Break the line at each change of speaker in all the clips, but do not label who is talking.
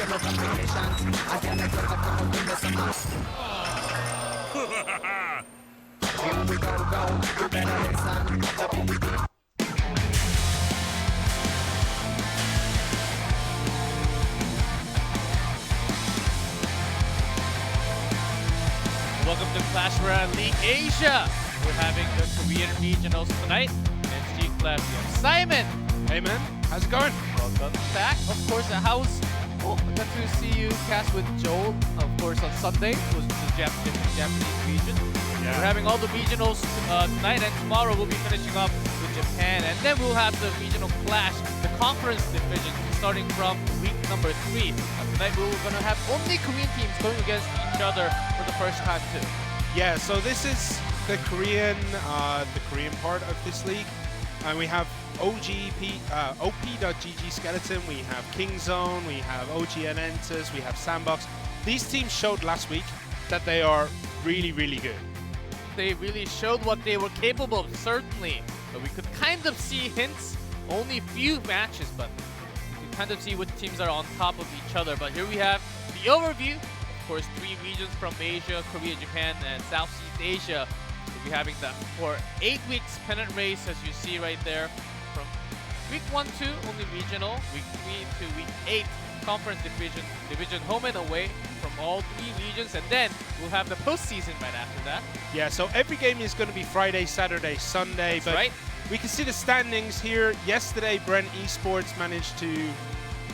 Welcome to Clash Royale League Asia. We're having the Korean regionals tonight. And Steve Clash, we have Simon.
Hey man, how's it going?
Welcome back. Of course, the house. Oh, I got to see you cast with Joel, of course, on Sunday. It was the Japanese region.
Yeah.
We're having all the regionals tonight, and tomorrow we'll be finishing up with Japan. And then we'll have the regional clash, the conference division, starting from week number 3. Tonight we're going to have only Korean teams going against each other for the first time too.
Yeah, so this is the Korean part of this league. And we have op.ggskeleton, we have Kingzone, we have OGN+Chasyu, we have Sandbox. These teams showed last week that they are really, really good.
They really showed what they were capable of, certainly. But we could kind of see hints, only a few matches, but we could kind of see which teams are on top of each other. But here we have the overview. Of course, 3 regions from Asia, Korea, Japan, and Southeast Asia. We'll be having that for 8 weeks pennant race, as you see right there. From week 1 to only regional, week 3 to week 8 conference division home and away from all 3 regions, and then we'll have the postseason right after that.
Yeah, so every game is going to be Friday, Saturday, Sunday.
That's
but
right.
We can see the standings here. Yesterday, Brent Esports managed to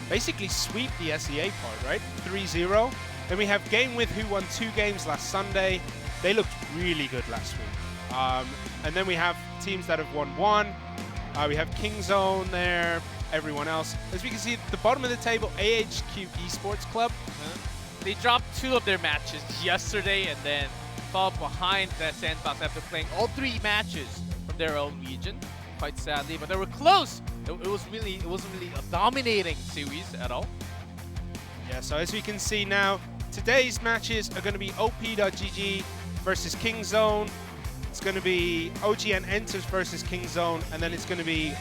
basically sweep the SEA part, right? 3-0. Then we have Game With, who won 2 games last Sunday. They looked really good last week. And then we have teams that have won 1. We have Kingzone there, everyone else. As we can see at the bottom of the table, AHQ Esports Club.
They dropped 2 of their matches yesterday and then fall behind that Sandbox after playing all 3 matches from their own region, quite sadly. But they were close. It wasn't really a dominating series at all.
Yeah, so as we can see now, today's matches are going to be op.gg versus Kingzone. It's going to be OGN versus Kingzone, and then it's going to be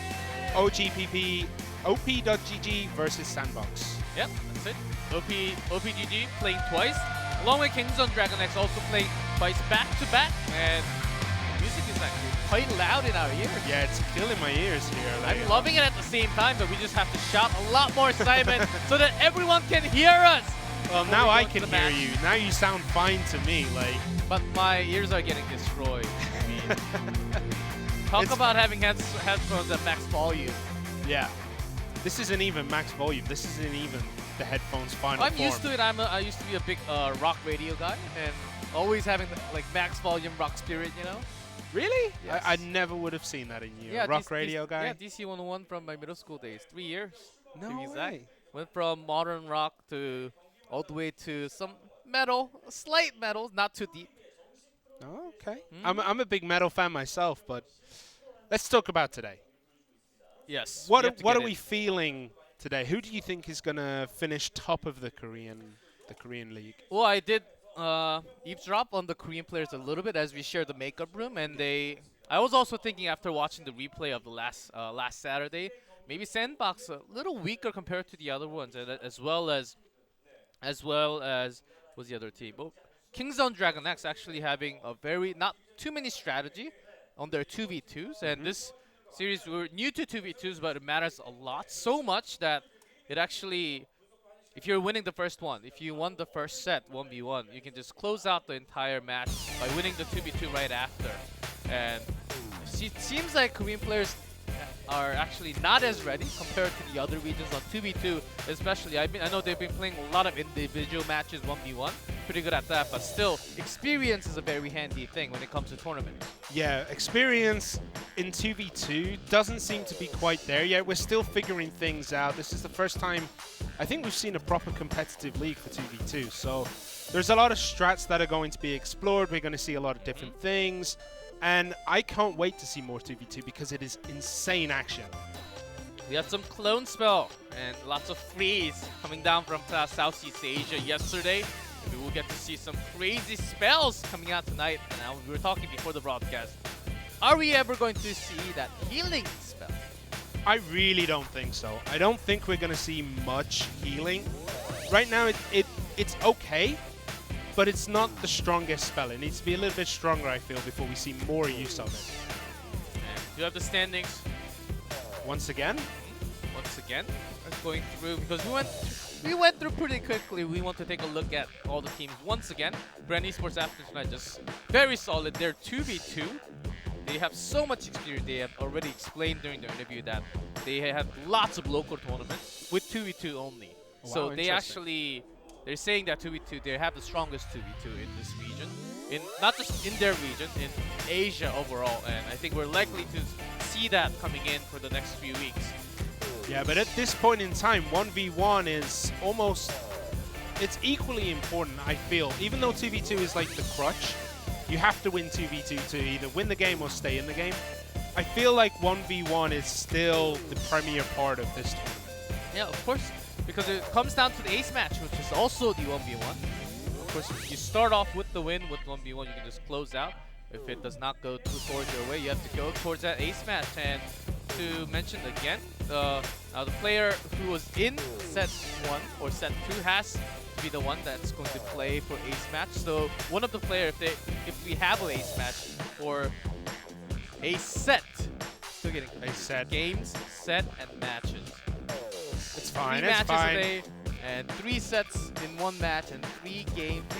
op.gg versus Sandbox.
Yep, that's it. op.gg playing twice, along with Kingzone DragonX also playing twice back-to-back, and music is actually quite loud in our ears.
Yeah, it's killing my ears here. Like,
I'm loving it at the same time, but we just have to shout a lot more, Simon, so that everyone can hear us.
Well, now I can hear you. Now you sound fine to me. Like,
but my ears are getting destroyed. I mean, talk about having headphones at max volume.
Yeah. This isn't even max volume. This isn't even the headphones final
I'm
form.
used to it. I used to be a big rock radio guy, and always having the, like max volume rock spirit, you know.
Really?
Yes.
I never would have seen that in you.
Yeah,
rock radio guy?
Yeah, DC 101 from my middle school days. 3 years.
No
to be exact.
way.
Went from modern rock to all the way to some metal, slight metal, not too deep.
Oh, okay. I'm a big metal fan myself, but let's talk about today.
Yes.
What are we feeling today? Who do you think is gonna finish top of the Korean league?
Well, I did eavesdrop on the Korean players a little bit as we shared the makeup room, and I was also thinking after watching the replay of the last Saturday, maybe Sandbox a little weaker compared to the other ones, and as well as what's the other team? Well, Kingzone DragonX actually having a very not too many strategy on their 2v2s, and this series we're new to 2v2s, but it matters a lot, so much that it actually, if you're winning the first one, if you won the first set 1v1, you can just close out the entire match by winning the 2v2 right after. And it seems like Korean players are actually not as ready compared to the other regions on 2v2, especially. I know they've been playing a lot of individual matches 1v1, pretty good at that, but still, experience is a very handy thing when it comes to tournaments.
Yeah, experience in 2v2 doesn't seem to be quite there yet. We're still figuring things out. This is the first time I think we've seen a proper competitive league for 2v2, so there's a lot of strats that are going to be explored. We're going to see a lot of different things. And I can't wait to see more 2v2 because it is insane action.
We had some clone spell and lots of freeze coming down from Southeast Asia yesterday. Maybe we'll get to see some crazy spells coming out tonight. And now we were talking before the broadcast. Are we ever going to see that healing spell?
I really don't think so. I don't think we're going to see much healing. right now it's okay, but it's not the strongest spell. It needs to be a little bit stronger, I feel, before we see more use of it.
And you have the standings
Once again?
once again. Let's going through because we went through pretty quickly. We want to take a look at all the teams once again. Brand Esports after tonight just very solid. They're 2v2. They have so much experience. They have already explained during the interview that they have lots of local tournaments with 2v2 only.
Wow,
So they actually, they're saying that 2v2, they have the strongest 2v2 in this region. Not just in their region, in Asia overall. And I think we're likely to see that coming in for the next few weeks.
Yeah, but at this point in time, 1v1 is almost, it's equally important, I feel. Even though 2v2 is like the crutch, you have to win 2v2 to either win the game or stay in the game. I feel like 1v1 is still the premier part of this tournament.
Yeah, of course, because it comes down to the ace match, which is also the 1v1. Of course, if you start off with the win with 1v1, you can just close out. If it does not go towards your way, you have to go towards that ace match. And to mention again, now the player who was in set 1 or set 2 has to be the one that's going to play for ace match. So one of the players, if we have an ace match or a set, still getting
A set.
games, set, and matches.
It's fine,
3
it's
matches
fine.
a day, and 3 sets in 1 match, and 3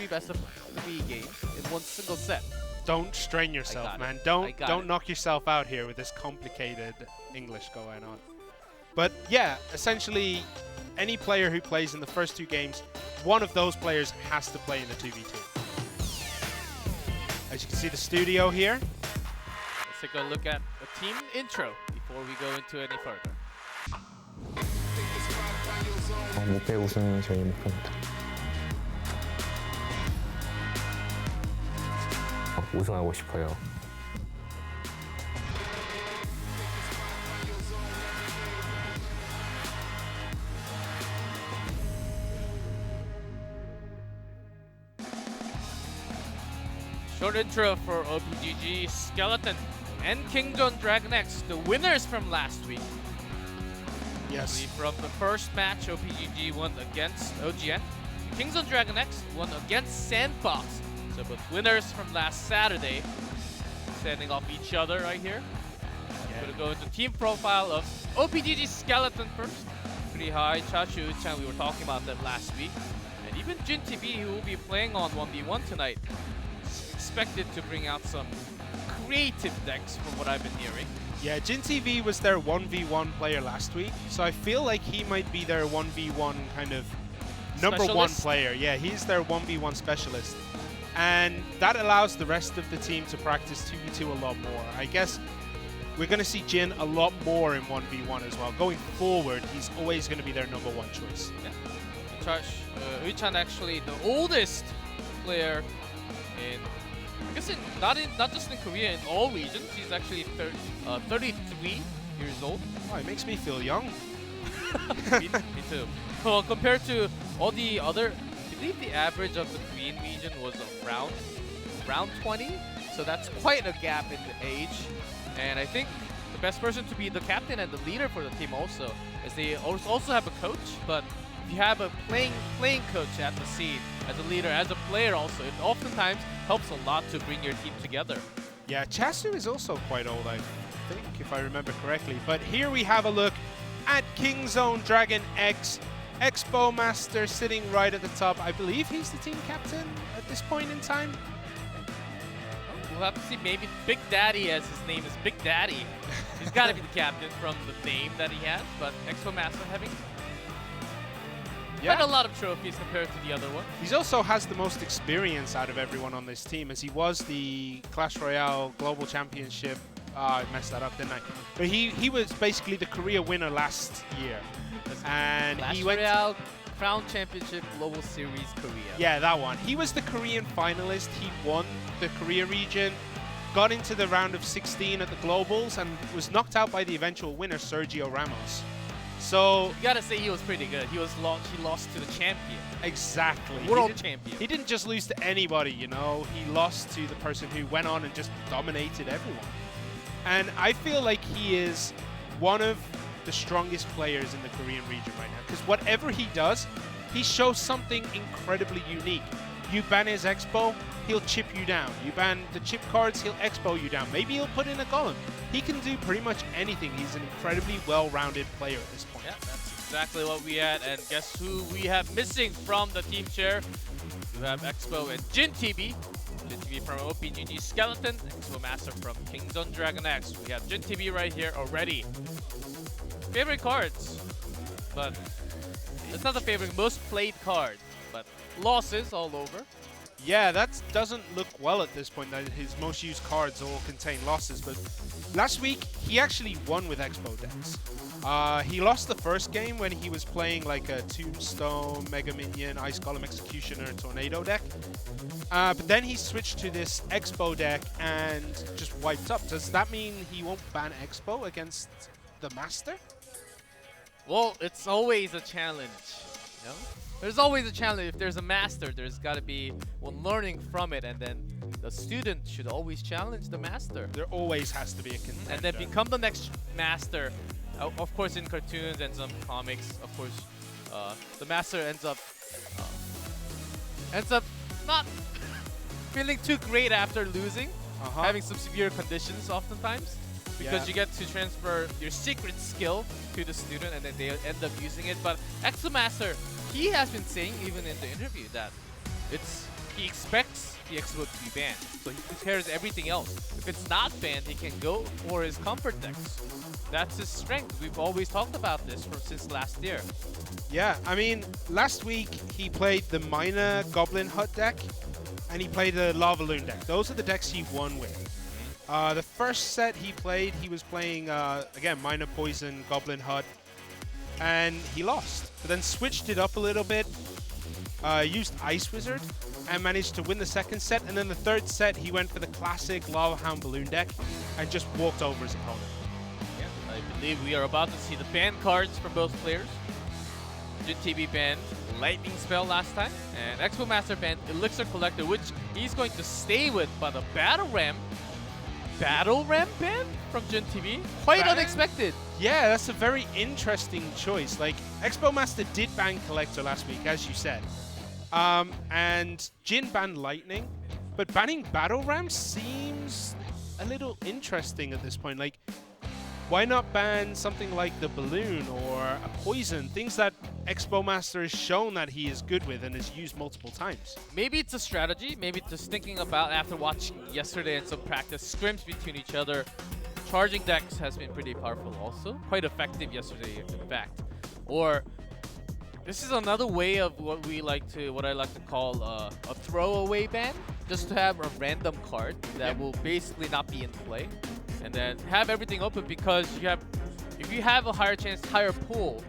best of 3 games in 1 single set.
Don't strain yourself,
got
man.
it.
Don't knock yourself out here with this complicated English going on. But yeah, essentially, any player who plays in the first 2 games, one of those players has to play in the 2v2. As you can see the studio here.
Let's take a look at a team intro before we go into any further.
무패 우승이 저희 목표입니다. 우승하고 싶어요.
Short intro for op.ggskeleton and DragonX, the winners from last week.
Yes.
From the first match, OPGG won against OGN. DragonX won against Sandbox. So both winners from last Saturday, standing off each other right here.
Yeah.
Gonna go into team profile of op.ggskeleton first. Pretty high. CRL, EuiChan, we were talking about that last week. And even Jin TV, who will be playing on 1v1 tonight, is expected to bring out some creative decks from what I've been hearing.
Yeah, Jin TV was their 1v1 player last week, so I feel like he might be their 1v1 kind of number one
Specialist?
player. Yeah, he's their 1v1 specialist. And that allows the rest of the team to practice 2v2 a lot more. I guess we're going to see Jin a lot more in 1v1 as well. Going forward, he's always going to be their number 1 choice.
Yeah. EuiChan actually the oldest player in, I guess not just in Korea, in all regions. He's actually 33 years old.
Oh, it makes me feel young.
me too. Well, compared to all the other, I believe the average of the Korean region was around 20. So that's quite a gap in the age. And I think the best person to be the captain and the leader for the team also, is they also have a coach. But if you have a playing coach at the scene, as a leader, as a player also, it oftentimes helps a lot to bring your team together.
Yeah, Chasyu is also quite old, I think, if I remember correctly. But here we have a look at DragonX, Expo Master sitting right at the top. I believe he's the team captain at this point in time.
We'll have to see. Maybe Big Daddy, as his name is Big Daddy. He's got to be the captain from the name that he has. But Expo Master having quite a lot of trophies compared to the other one.
He also has the most experience out of everyone on this team, as he was the Clash Royale Global Championship. I messed that up, didn't I? But he was basically the Korea winner last year. And
Clash
he went
Royale Crown Championship Global Series Korea.
Yeah, that one. He was the Korean finalist. He won the Korea region, got into the round of 16 at the Globals, and was knocked out by the eventual winner, Sergio Ramos. So
you gotta say he was pretty good. He lost to the champion.
Exactly.
World champion.
He didn't just lose to anybody, you know. He lost to the person who went on and just dominated everyone. And I feel like he is one of the strongest players in the Korean region right now. Because whatever he does, he shows something incredibly unique. You ban his Expo, he'll chip you down. You ban the chip cards, he'll Expo you down. Maybe he'll put in a golem. He can do pretty much anything. He's an incredibly well-rounded player at this point.
Yeah, that's exactly what we had. And guess who we have missing from the team chair? We have Expo and Jin TV. Jin TV from op.ggskeleton, Expo Master from Kingzone DragonX. We have Jin TV right here already. Favorite cards, but it's not the favorite, most played card, but losses all over.
Yeah, that doesn't look well at this point that his most used cards all contain losses, but last week he actually won with Expo decks. He lost the first game when he was playing like a Tombstone, Mega Minion, Ice Golem Executioner, Tornado deck. But then he switched to this Expo deck and just wiped up. Does that mean he won't ban Expo against the Master?
Well, it's always a challenge, you know? There's always a challenge. If there's a master, there's got to be one learning from it, and then the student should always challenge the master.
There always has to be a contender.
And then become the next master. Of course, in cartoons and some comics, of course, the master ends up not feeling too great after losing, having some severe conditions oftentimes. Because you get to transfer your secret skill to the student and then they end up using it. But Exo Master, he has been saying even in the interview that he expects the Exo to be banned. So he prepares everything else. If it's not banned, he can go for his comfort decks. That's his strength. We've always talked about this since last year.
Yeah, I mean, last week he played the Minor Goblin Hut deck and he played the Lava Loon deck. Those are the decks he won with. The first set he played, he was playing, again, Minor Poison, Goblin Hut, and he lost. But then switched it up a little bit, used Ice Wizard, and managed to win the second set. And then the third set, he went for the classic Lava Hound Balloon deck and just walked over his opponent.
Yeah, I believe we are about to see the ban cards from both players. Jin TV banned Lightning Spell last time, and Expo Master banned Elixir Collector, which he's going to stay with, but a Battle Ram ban from Jin TV? Quite unexpected.
Yeah, that's a very interesting choice. Like, Expo Master did ban Collector last week, as you said. And Jin banned Lightning, but banning Battle Ram seems a little interesting at this point. Like, why not ban something like the Balloon or a Poison? Things that Expo Master has shown that he is good with and has used multiple times.
Maybe it's a strategy. Maybe just thinking about after watching yesterday and some practice scrims between each other. Charging decks has been pretty powerful also. Quite effective yesterday, in fact. Or this is another way of what I like to call a throwaway ban. Just to have a random card that will basically not be in play. And then have everything open because if you have a higher pool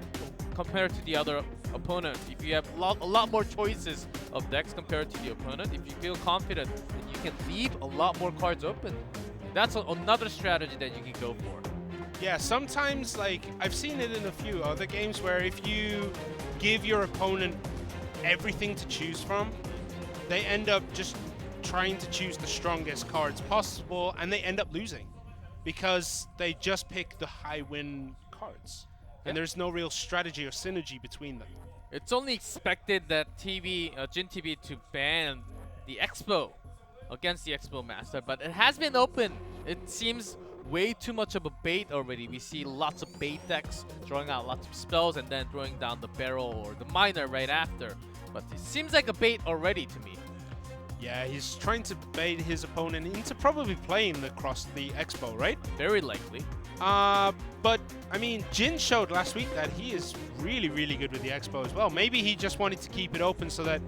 compared to the other opponent, if you have a lot more choices of decks compared to the opponent, if you feel confident, then you can leave a lot more cards open. That's another strategy that you can go for.
Yeah, sometimes, like, I've seen it in a few other games where if you give your opponent everything to choose from, they end up just trying to choose the strongest cards possible and they end up losing. Because they just pick the high win cards. And there's no real strategy or synergy between them.
It's only expected that Jin TV to ban the Expo against the Expo Master, but it has been open. It seems way too much of a bait already. We see lots of bait decks throwing out lots of spells and then throwing down the barrel or the miner right after. But it seems like a bait already to me.
Yeah, he's trying to bait his opponent into probably playing the Expo, right?
Very likely.
But, I mean, Jin showed last week that he is really, really good with the Expo as well. Maybe he just wanted to keep it open so that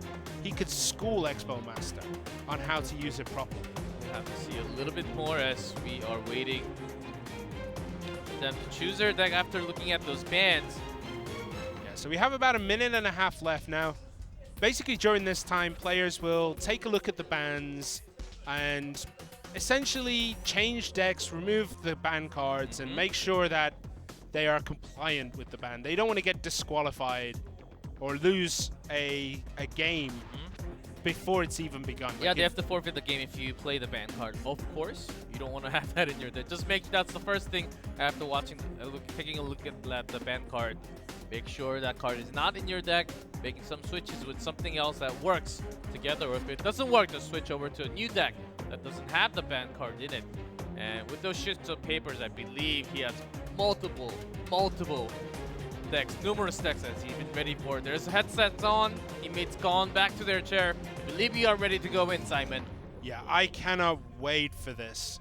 he could school Expo Master on how to use it properly.
We'll have to see a little bit more as we are waiting for them to choose their deck after looking at those bans.
Yeah, so we have about a minute and a half left now. Basically, during this time, players will take a look at the bans and essentially change decks, remove the ban cards, and make sure that they are compliant with the ban. They don't want to get disqualified or lose a game before it's even begun.
Yeah,
Like
they have to forfeit the game if you play the ban card. Of course, you don't want to have that in your deck. Just that's the first thing after taking a look at the ban card. Make sure that card is not in your deck. Making some switches with something else that works together. Or if it doesn't work, just switch over to a new deck that doesn't have the ban card in it. And with those shits of papers, I believe he has multiple decks, numerous decks that he's been ready for. There's headsets on, teammates gone back to their chair. I believe you are ready to go in, Simon.
Yeah, I cannot wait for this.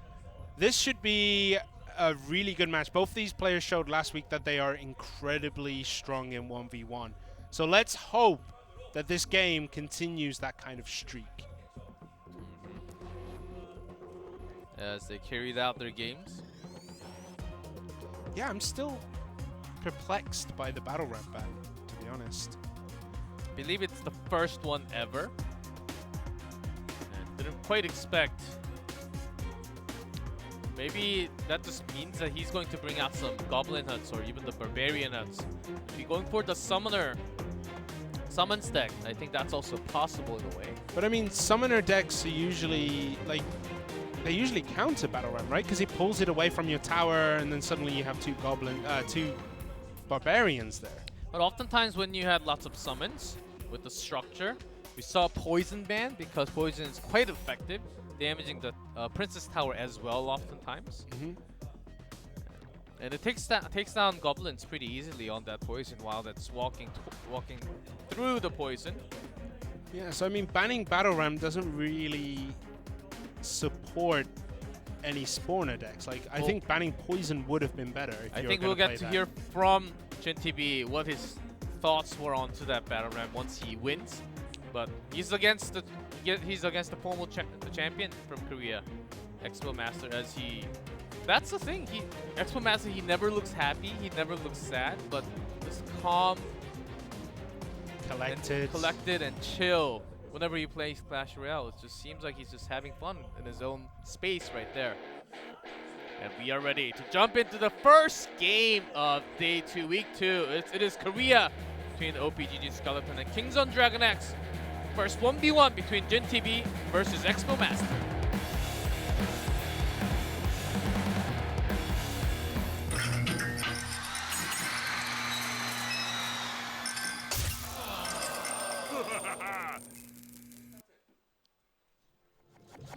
This should be a really good match. Both these players showed last week that they are incredibly strong in 1v1. So let's hope that this game continues that kind of streak.
As they carried out their games.
Yeah, I'm still perplexed by the battle rap ban, to be honest.
I believe it's the first one ever. And didn't quite expect. Maybe that just means that he's going to bring out some Goblin Huts or even the Barbarian Huts. If you're going for the Summons deck, I think that's also possible in a way.
But I mean, Summoner decks are usually, like, they usually counter Battle Ram, right? Because he pulls it away from your tower and then suddenly you have two Barbarians there.
But oftentimes when you had lots of summons with the structure, we saw Poison ban because Poison is quite effective, damaging the Princess Tower as well oftentimes. And it takes down Goblins pretty easily on that Poison while that's walking through the Poison.
Yeah, so I mean, banning Battle Ram doesn't really support any spawner decks. Like, I think banning Poison would have been better. If
I think we'll get to hear from Jin TV what his thoughts were onto that Battle Ram once he wins. But he's against the former the champion from Korea, Expo Master. That's the thing. Expo Master. He never looks happy. He never looks sad. But just calm, collected, and chill. Whenever he plays Clash Royale, it just seems like he's just having fun in his own space right there. And we are ready to jump into the first game of Day 2, Week 2. It is Korea between op.ggskeleton and Kingzone DragonX. First 1v1 between Jin TV versus Expo Master.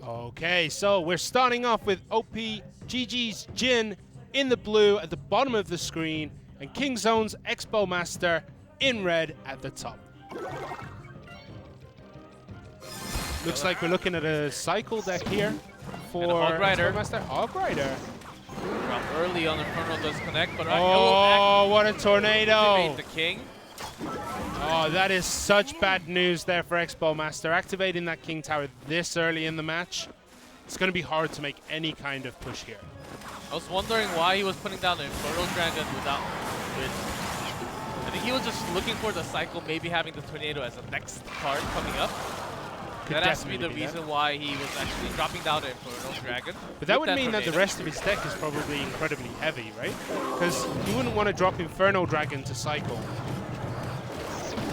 Okay, so we're starting off with op.gg's Jin in the blue at the bottom of the screen and Kingzone's Expo Master in red at the top. Looks like we're looking at a cycle deck here for Expo Master. Hog Rider.
Drop early on Infernal does connect, but
oh, what a tornado!
The king.
Oh, that is such bad news there for Expo Master. Activating that King Tower this early in the match, it's going to be hard to make any kind of push here.
I was wondering why he was putting down the Infernal Dragon I think he was just looking for the cycle, maybe having the Tornado as the next card coming up. That has to be the reason why he was actually dropping down the Infernal Dragon.
But that would mean that the rest of his deck is probably incredibly heavy, right? Because you wouldn't want to drop Infernal Dragon to cycle.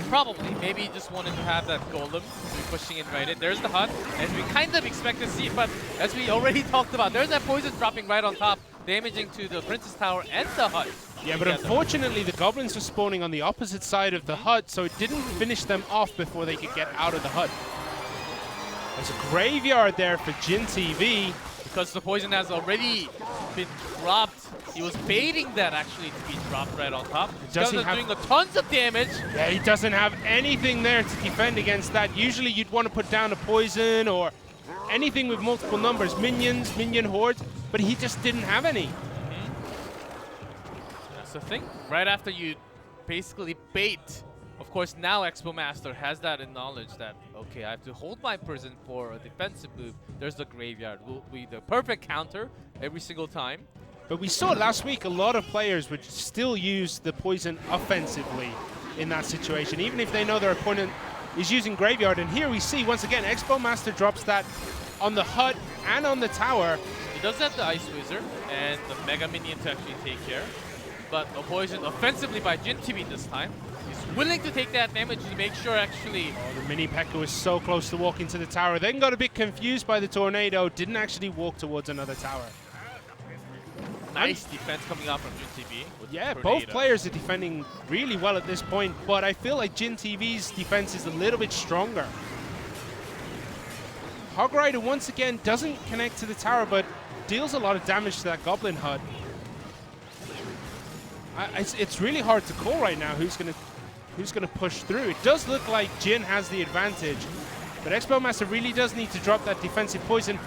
Probably. Maybe he just wanted to have that Golem to be pushing it right in. There's the hut, as we kind of expect to see, but as we already talked about, there's that Poison dropping right on top, damaging to the Princess Tower and the hut.
Yeah, but unfortunately, the Goblins were spawning on the opposite side of the hut, so it didn't finish them off before they could get out of the hut. There's a graveyard there for Jin TV.
Because the Poison has already been dropped. He was baiting that actually to be dropped right on top. He's doing tons of damage.
Yeah, he doesn't have anything there to defend against that. Usually you'd want to put down a Poison or anything with multiple numbers. Minions, minion hordes, but he just didn't have any.
That's the thing. Right after you basically bait, of course now Expo Master has that in knowledge that, okay, I have to hold my prison for a defensive move. There's the graveyard. Will be the perfect counter every single time.
But we saw last week a lot of players would still use the Poison offensively in that situation, even if they know their opponent is using graveyard. And here we see, once again, Expo Master drops that on the hut and on the tower.
He does have the Ice Wizard and the Mega Minion to actually take care. but a poison offensively by Jin TV this time. He's willing to take that damage to make sure actually.
Oh, the mini P.E.K.K.A was so close to walking to the tower. Then got a bit confused by the tornado. Didn't actually walk towards another tower.
Nice defense coming out from Jin TV.
Yeah, both players are defending really well at this point, but I feel like Jin TV's defense is a little bit stronger. Hog Rider once again doesn't connect to the tower, but deals a lot of damage to that Goblin Hut. It's really hard to call right now who's gonna push through. It does look like Jin has the advantage, but Expo Master really does need to drop that defensive poison.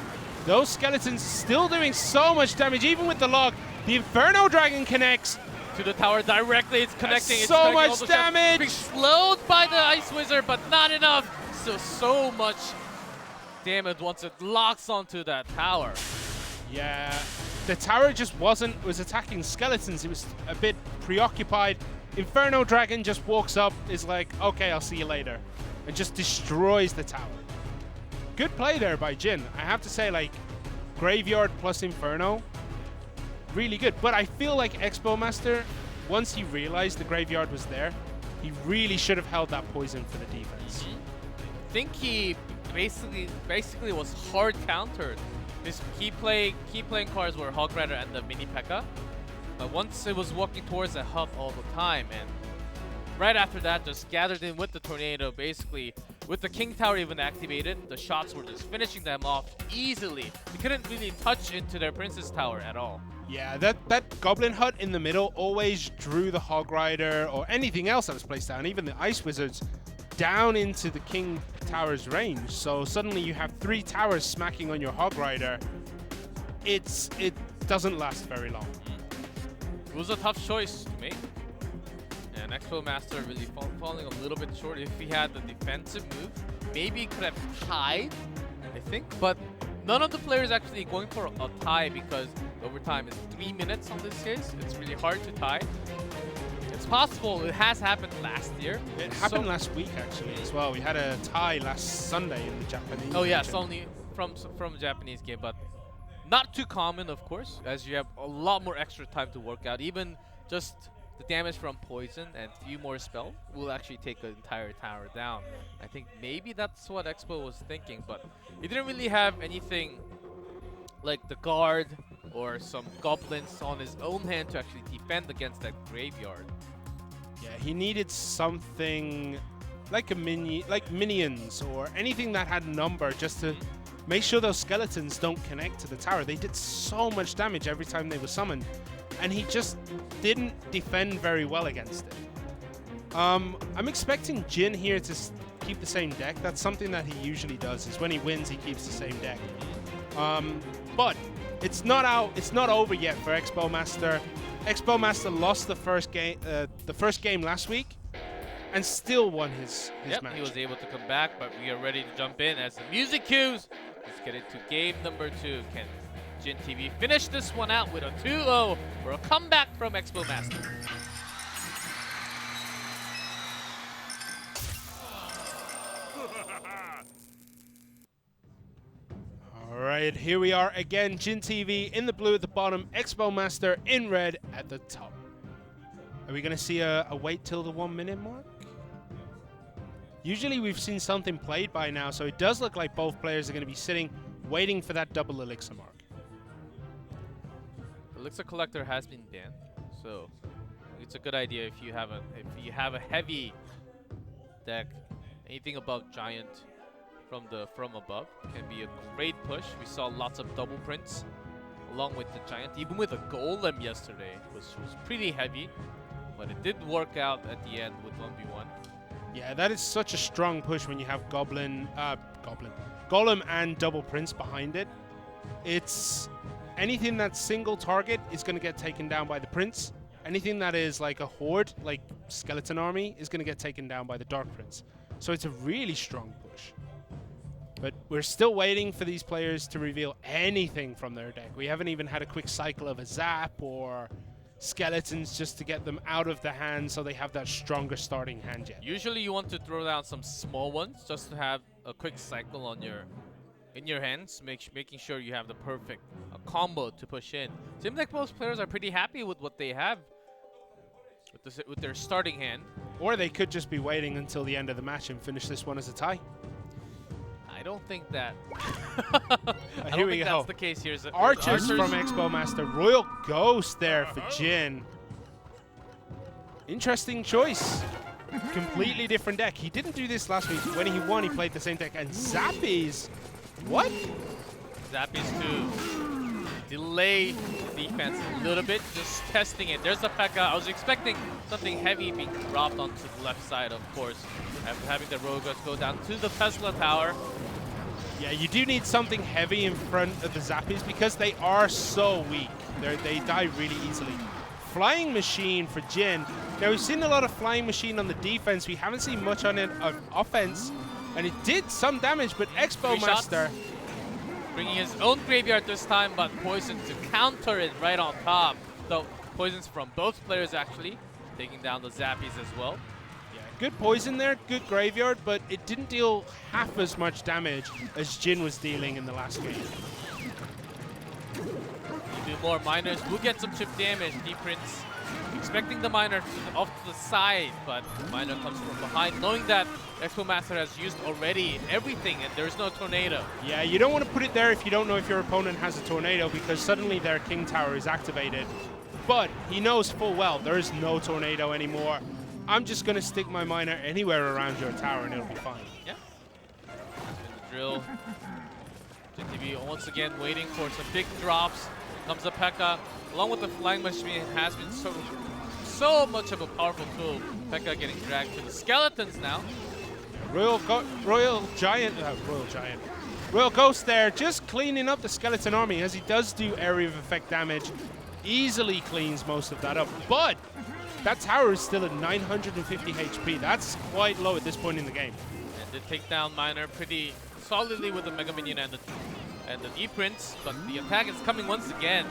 Those skeletons still doing so much damage, even with the lock. The Inferno Dragon connects
to the tower directly. It's connecting.
That's so much damage.
Being slowed by the Ice Wizard, but not enough. So much damage once it locks onto that tower.
Yeah, the tower just was attacking skeletons. It was a bit preoccupied. Inferno Dragon just walks up, is like, okay, I'll see you later, and just destroys the tower. Good play there by Jin. I have to say, like, Graveyard plus Inferno, really good. But I feel like Expo Master, once he realized the Graveyard was there, he really should have held that poison for the defense.
I think he basically was hard countered. His key playing cards were Hog Rider and the mini P.E.K.K.A. But once it was walking towards the hut all the time, and right after that, just gathered in with the tornado. Basically, with the King Tower even activated, the shots were just finishing them off easily. They couldn't really touch into their Princess Tower at all.
Yeah, that Goblin Hut in the middle always drew the Hog Rider or anything else that was placed down, even the Ice Wizards, down into the King Tower's range. So suddenly you have 3 towers smacking on your Hog Rider. It doesn't last very long.
It was a tough choice to make. And Expo Master really falling a little bit short. If he had the defensive move, maybe he could have tied, I think. But none of the players actually going for a tie because overtime is 3 minutes on this case. It's really hard to tie. It's possible. It has happened last year.
It happened last week actually as well. We had a tie last Sunday in the Japanese.
Oh yeah, it's only from a Japanese game, but not too common, of course, as you have a lot more extra time to work out. Even just the damage from poison and a few more spell will actually take an entire tower down. I think maybe that's what Expo was thinking, but he didn't really have anything like the guard or some goblins on his own hand to actually defend against that graveyard.
Yeah, he needed something like minions or anything that had number just to make sure those skeletons don't connect to the tower. They did so much damage every time they were summoned, and he just didn't defend very well against it. I'm expecting Jin here to keep the same deck. That's something that he usually does, is when he wins, he keeps the same deck. But it's not out. It's not over yet for Expo Master. Expo Master lost the first game last week, and still won his match.
He was able to come back, but we are ready to jump in as the music cues. Let's get into game number 2. Can Jin TV finish this one out with a 2-0 for a comeback from Expo Master?
Alright, here we are again. Jin TV in the blue at the bottom, Expo Master in red at the top. Are we going to see a wait till the 1 minute mark? Usually we've seen something played by now, so it does look like both players are going to be sitting, waiting for that double elixir mark.
Elixir Collector has been banned, so it's a good idea if you have a heavy deck. Anything above Giant from above can be a great push. We saw lots of double prints along with the Giant, even with a Golem yesterday, which was pretty heavy, but it did work out at the end with 1v1.
Yeah, that is such a strong push when you have Golem and double prints behind it. It's anything that's single target is going to get taken down by the prince. Anything that is like a horde, like skeleton army, is going to get taken down by the dark prince. So it's a really strong push. But we're still waiting for these players to reveal anything from their deck. We haven't even had a quick cycle of a zap or skeletons just to get them out of the hand so they have that stronger starting hand yet.
Usually you want to throw down some small ones just to have a quick cycle on in your hands, making sure you have the perfect combo to push in. Seems like most players are pretty happy with what they have with their starting hand.
Or they could just be waiting until the end of the match and finish this one as a tie.
I don't think that. I
Here
don't
we
think
go.
that's the case here.
Archers from Expo Master. Royal Ghost there for Jin. Interesting choice. Completely different deck. He didn't do this last week. When he won, he played the same deck. And Zappies. What?
Zappies to delay defense a little bit, just testing it. There's the P.E.K.K.A. I was expecting something heavy being dropped onto the left side, of course, after having the Rogues go down to the Tesla Tower.
Yeah, you do need something heavy in front of the Zappies because they are so weak. They die really easily. Flying Machine for Jin. Now, we've seen a lot of Flying Machine on the defense. We haven't seen much on it of offense. And it did some damage, but Expo Master...
Bringing his own graveyard this time, but Poison to counter it right on top. So, Poisons from both players, actually, taking down the Zappies as well.
Yeah, good Poison there, good graveyard, but it didn't deal half as much damage as Jin was dealing in the last game.
You do more miners, we'll get some chip damage. D-Prince expecting the miner off to the side, but the miner comes from behind, knowing that Expo Master has used already everything and there's no tornado.
Yeah, you don't want to put it there if you don't know if your opponent has a tornado, because suddenly their King Tower is activated. But he knows full well there is no tornado anymore. I'm just going to stick my miner anywhere around your tower and it'll be fine.
Yeah. The drill. Jin TV once again waiting for some big drops. Comes the P.E.K.K.A. Along with the Flying Machine, has been so much of a powerful tool. P.E.K.K.A. getting dragged to the skeletons now.
Royal Ghost there, just cleaning up the skeleton army as he does do area of effect damage. Easily cleans most of that up, but that tower is still at 950 HP. That's quite low at this point in the game.
And they take down Miner pretty solidly with the Mega Minion and the D-Prince, but the attack is coming once again.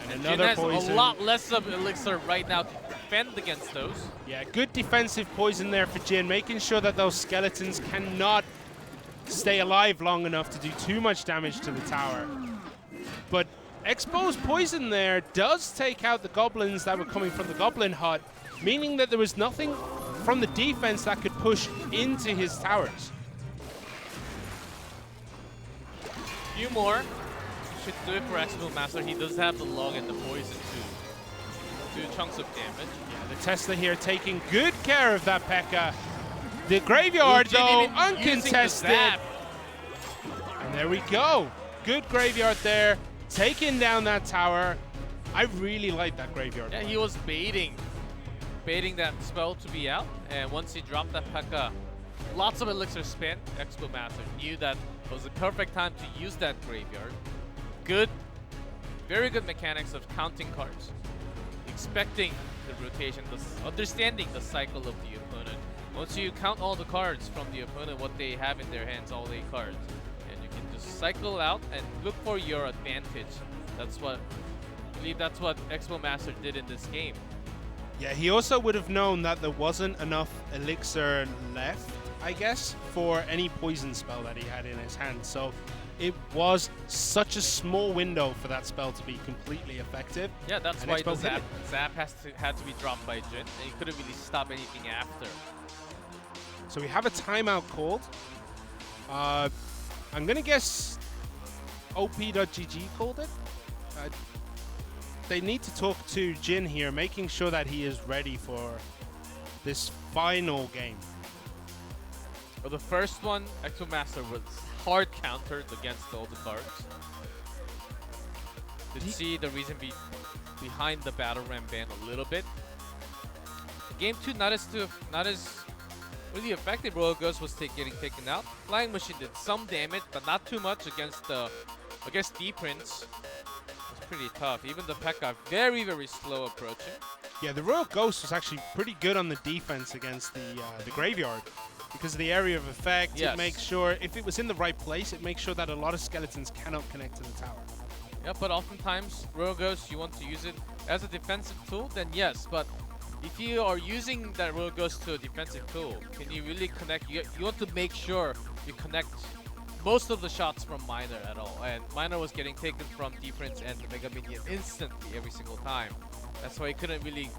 And Jin has a lot less of Elixir right now to defend against those.
Yeah, good defensive poison there for Jin, making sure that those skeletons cannot stay alive long enough to do too much damage to the tower. But Expo's poison there does take out the goblins that were coming from the Goblin Hut, meaning that there was nothing from the defense that could push into his towers.
Few more should do it for Expo Master. He does have the log and the poison to do chunks of damage.
Yeah, the Tesla here taking good care of that P.E.K.K.A. The graveyard, though, uncontested. And there we go. Good graveyard there, taking down that tower. I really like that graveyard.
Yeah, he was baiting that spell to be out, and once he dropped that P.E.K.K.A., lots of elixir spent. Expo Master knew that it was the perfect time to use that graveyard. Good, very good mechanics of counting cards, expecting the rotation, understanding the cycle of the opponent. Once you count all the cards from the opponent, what they have in their hands, all 8 cards, and you can just cycle out and look for your advantage. I believe that's what Expo Master did in this game.
Yeah, he also would have known that there wasn't enough elixir left, I guess, for any poison spell that he had in his hand. So it was such a small window for that spell to be completely effective.
Yeah, that's why the zap had to be dropped by Jin, and he couldn't really stop anything after.
So we have a timeout called. I'm gonna guess op.ggskeleton called it. They need to talk to Jin here, making sure that he is ready for this final game.
Well, the first one, Expo Master was hard countered against all the cards. Did you see the reason behind the Battle Ram ban a little bit? Game 2, not as really effective. Royal Ghost was getting taken out. Flying Machine did some damage, but not too much against D-Prince. It's pretty tough. Even the P.E.K.K.A. very, very slow approaching. Yeah,
the Royal Ghost was actually pretty good on the defense against the graveyard because of the area of effect.
Yes.
It makes sure, if it was in the right place, it makes sure that a lot of skeletons cannot connect to the tower.
Yeah, but oftentimes, Royal Ghost, you want to use it as a defensive tool, then yes. But if you are using that Royal Ghost to a defensive tool, can you really connect? You want to make sure you connect most of the shots from Miner at all. And Miner was getting taken from D-Prince and the Mega Minion instantly every single time. That's why he couldn't really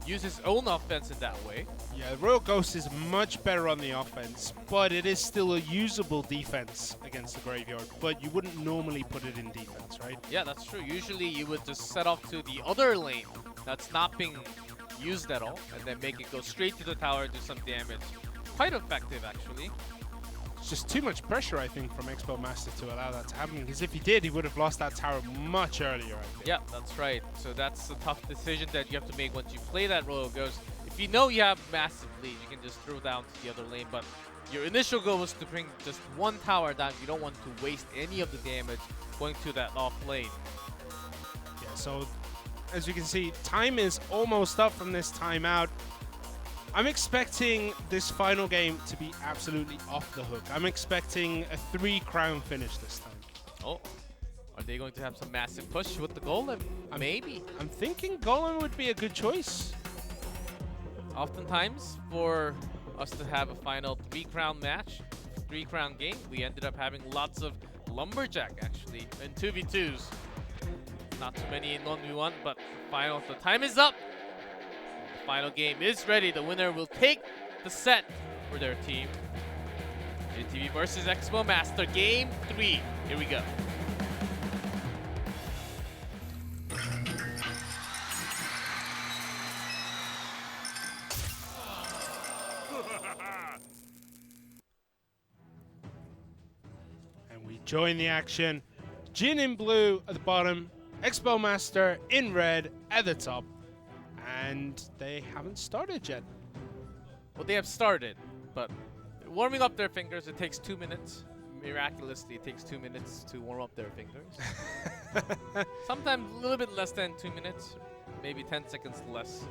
use his own offense in that way.
Yeah, Royal Ghost is much better on the offense, but it is still a usable defense against the Graveyard, but you wouldn't normally put it in defense, right?
Yeah, that's true. Usually you would just set off to the other lane that's not being used at all, and then make it go straight to the tower and do some damage. Quite effective, actually.
It's just too much pressure, I think, from Expo Master to allow that to happen, because if he did, he would have lost that tower much earlier, I think.
Yeah, that's right. So that's a tough decision that you have to make once you play that Royal Ghost. If you know you have massive lead, you can just throw down to the other lane, but your initial goal was to bring just one tower down. You don't want to waste any of the damage going to that off lane.
Yeah, so as you can see, time is almost up from this timeout. I'm expecting this final game to be absolutely off the hook. I'm expecting a 3-crown finish this time.
Oh, are they going to have some massive push with the golem? Maybe.
I'm thinking Golem would be a good choice.
Oftentimes, for us to have a final 3-crown match, 3-crown game, we ended up having lots of Lumberjack, actually, in 2v2s. Not too many in 1v1, but the time is up. The final game is ready. The winner will take the set for their team. Jin TV versus Expo Master, Game 3. Here we go.
And we join the action. Jin in blue at the bottom, Expo Master in red at the top. And they haven't started yet.
Well, they have started, but warming up their fingers, it takes 2 minutes. Miraculously, it takes 2 minutes to warm up their fingers. Sometimes a little bit less than 2 minutes, maybe 10 seconds less.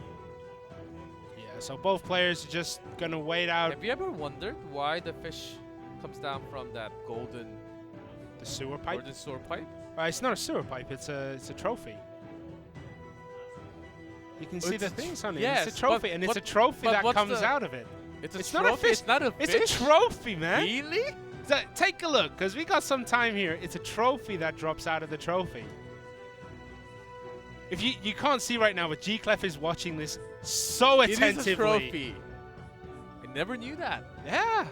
Yeah, so both players are just gonna wait out.
Have you ever wondered why the fish comes down from that golden
The sewer pipe?
or the sewer pipe?
It's not a sewer pipe, it's a trophy. You can see the things on it.
Yes,
it's a trophy, and it's a trophy that comes out of it.
It's a
It's
trophy.
not a fish.
It's not a fish.
It's a trophy, man.
Really?
So, take a look, because we got some time here. It's a trophy that drops out of the trophy. If you can't see right now, but G-Clef is watching this so attentively.
It is a trophy. I never knew that.
Yeah.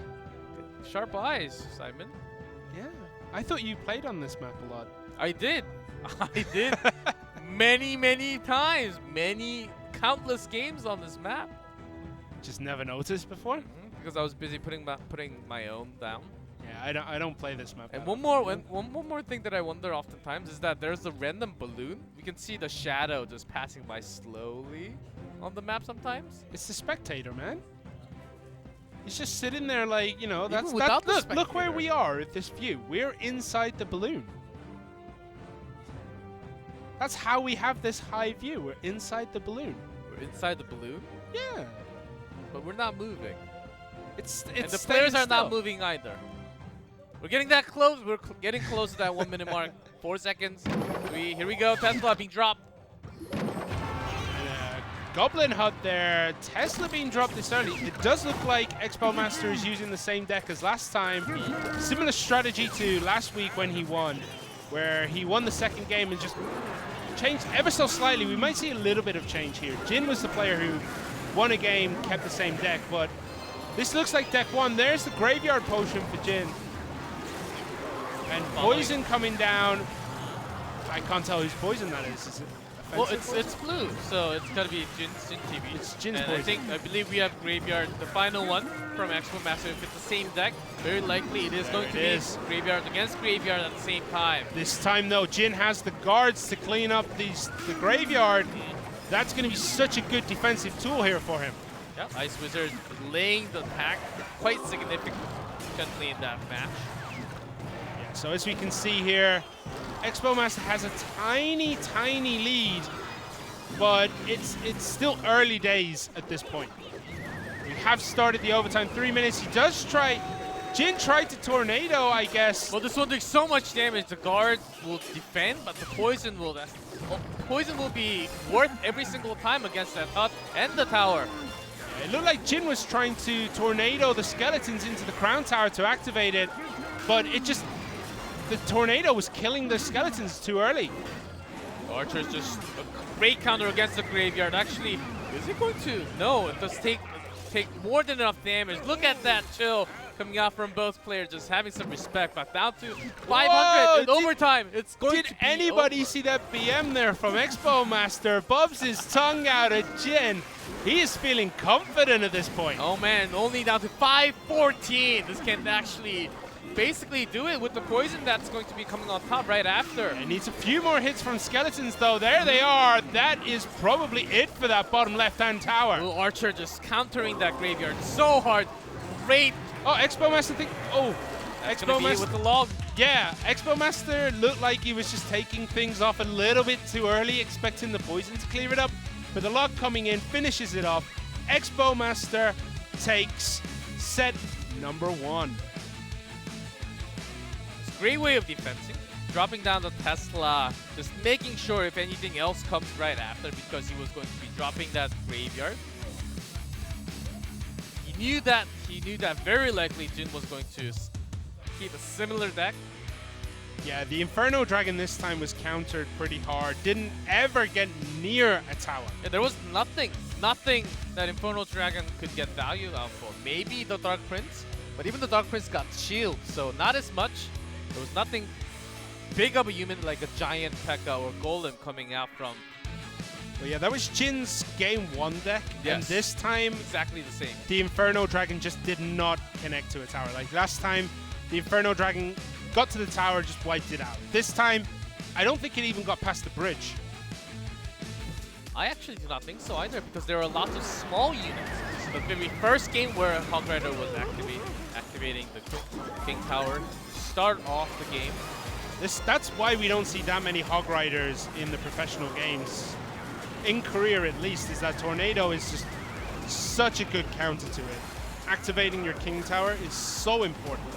Sharp eyes, Simon.
Yeah. I thought you played on this map a lot.
I did. I did. many times. Many countless games on this map.
Just never noticed before.
Because I was busy putting my own down.
Yeah, I don't play this map.
And one more thing that I wonder oftentimes is that there's a random balloon. We can see the shadow just passing by slowly on the map sometimes.
It's the spectator, man. He's just sitting there like, you know,
Even without the
look where
spectator.
we are at this view. We're inside the balloon. That's how we have this high view. We're inside the balloon.
We're inside the balloon,
Yeah.
but we're not moving.
It's
And the
staying
players are not
still.
moving either. We're getting that close. We're getting close to that 1 minute mark. 4 seconds. Here we go. Tesla being dropped.
Goblin Hut there. Tesla being dropped this early. It does look like Expo Master is using the same deck as last time. Similar strategy to last week when he won, where he won the second game and just changed ever so slightly. We might see a little bit of change here. Jin was the player who won a game, kept the same deck, but this looks like deck one. There's the Graveyard Potion for Jin. And Poison coming down. I can't tell whose Poison that is. Is it
Well,
offensive
it's blue, so it's gotta be Jin TV.
It's Jin's
and
Poison.
I believe we have Graveyard, the final one from Expo Master. If it's the same deck, very likely it is
There
going
it
to
is.
be Graveyard against Graveyard at the same time.
This time, though, Jin has the guards to clean up the Graveyard. That's going to be such a good defensive tool here for him.
Yeah, Ice Wizard laying the attack quite significantly in that match.
Yeah, so as we can see here, Expo Master has a tiny, tiny lead, but it's still early days at this point. We have started the overtime, 3 minutes. He does try. Jin tried to tornado, I guess.
Well, this one doing so much damage. The guard will defend, but the poison will be worth every single time against that hut and the tower.
It looked like Jin was trying to tornado the skeletons into the crown tower to activate it, but the tornado was killing the skeletons too early.
Archer's just a great counter against the Graveyard. Actually, Is it going to? No, it does take more than enough damage. Look at that chill coming out from both players, just having some respect. But down to 500 in overtime. It's going to
Did
be
anybody
over.
see that BM there from Expo Master? Bubs his tongue out at Jin. He is feeling confident at this point.
Oh man, only down to 514. This can actually basically do it with the poison that's going to be coming on top right after.
It needs a few more hits from skeletons though. There they are. That is probably it for that bottom left-hand tower.
Little Archer just countering that graveyard so hard. Great.
Oh, Expo Master think. Oh,
Expo
Expo Master.
with the log.
Yeah, Expo Master looked like he was just taking things off a little bit too early, expecting the poison to clear it up. But the log coming in finishes it off. Expo Master takes set number 1.
Great way of defending. Dropping down the Tesla, just making sure if anything else comes right after, because he was going to be dropping that graveyard. He knew that very likely Jin was going to keep a similar deck.
Yeah, the Inferno Dragon this time was countered pretty hard. Didn't ever get near a tower.
Yeah, there was nothing that Infernal Dragon could get value out for. Maybe the Dark Prince, but even the Dark Prince got shield, so not as much. There was nothing big of a human like a giant P.E.K.K.A or Golem coming out from.
But yeah, that was Jin's game 1 deck, and
Yes.
this time
Exactly the same.
the Inferno Dragon just did not connect to a tower. Like last time, the Inferno Dragon got to the tower, just wiped it out. This time, I don't think it even got past the bridge.
I actually do not think so either, because there are lots of small units. This is the very first game where Hog Rider was activating the King Tower to start off the game.
That's why we don't see that many Hog Riders in the professional games. In Korea at least, is that Tornado is just such a good counter to it. Activating your King Tower is so important.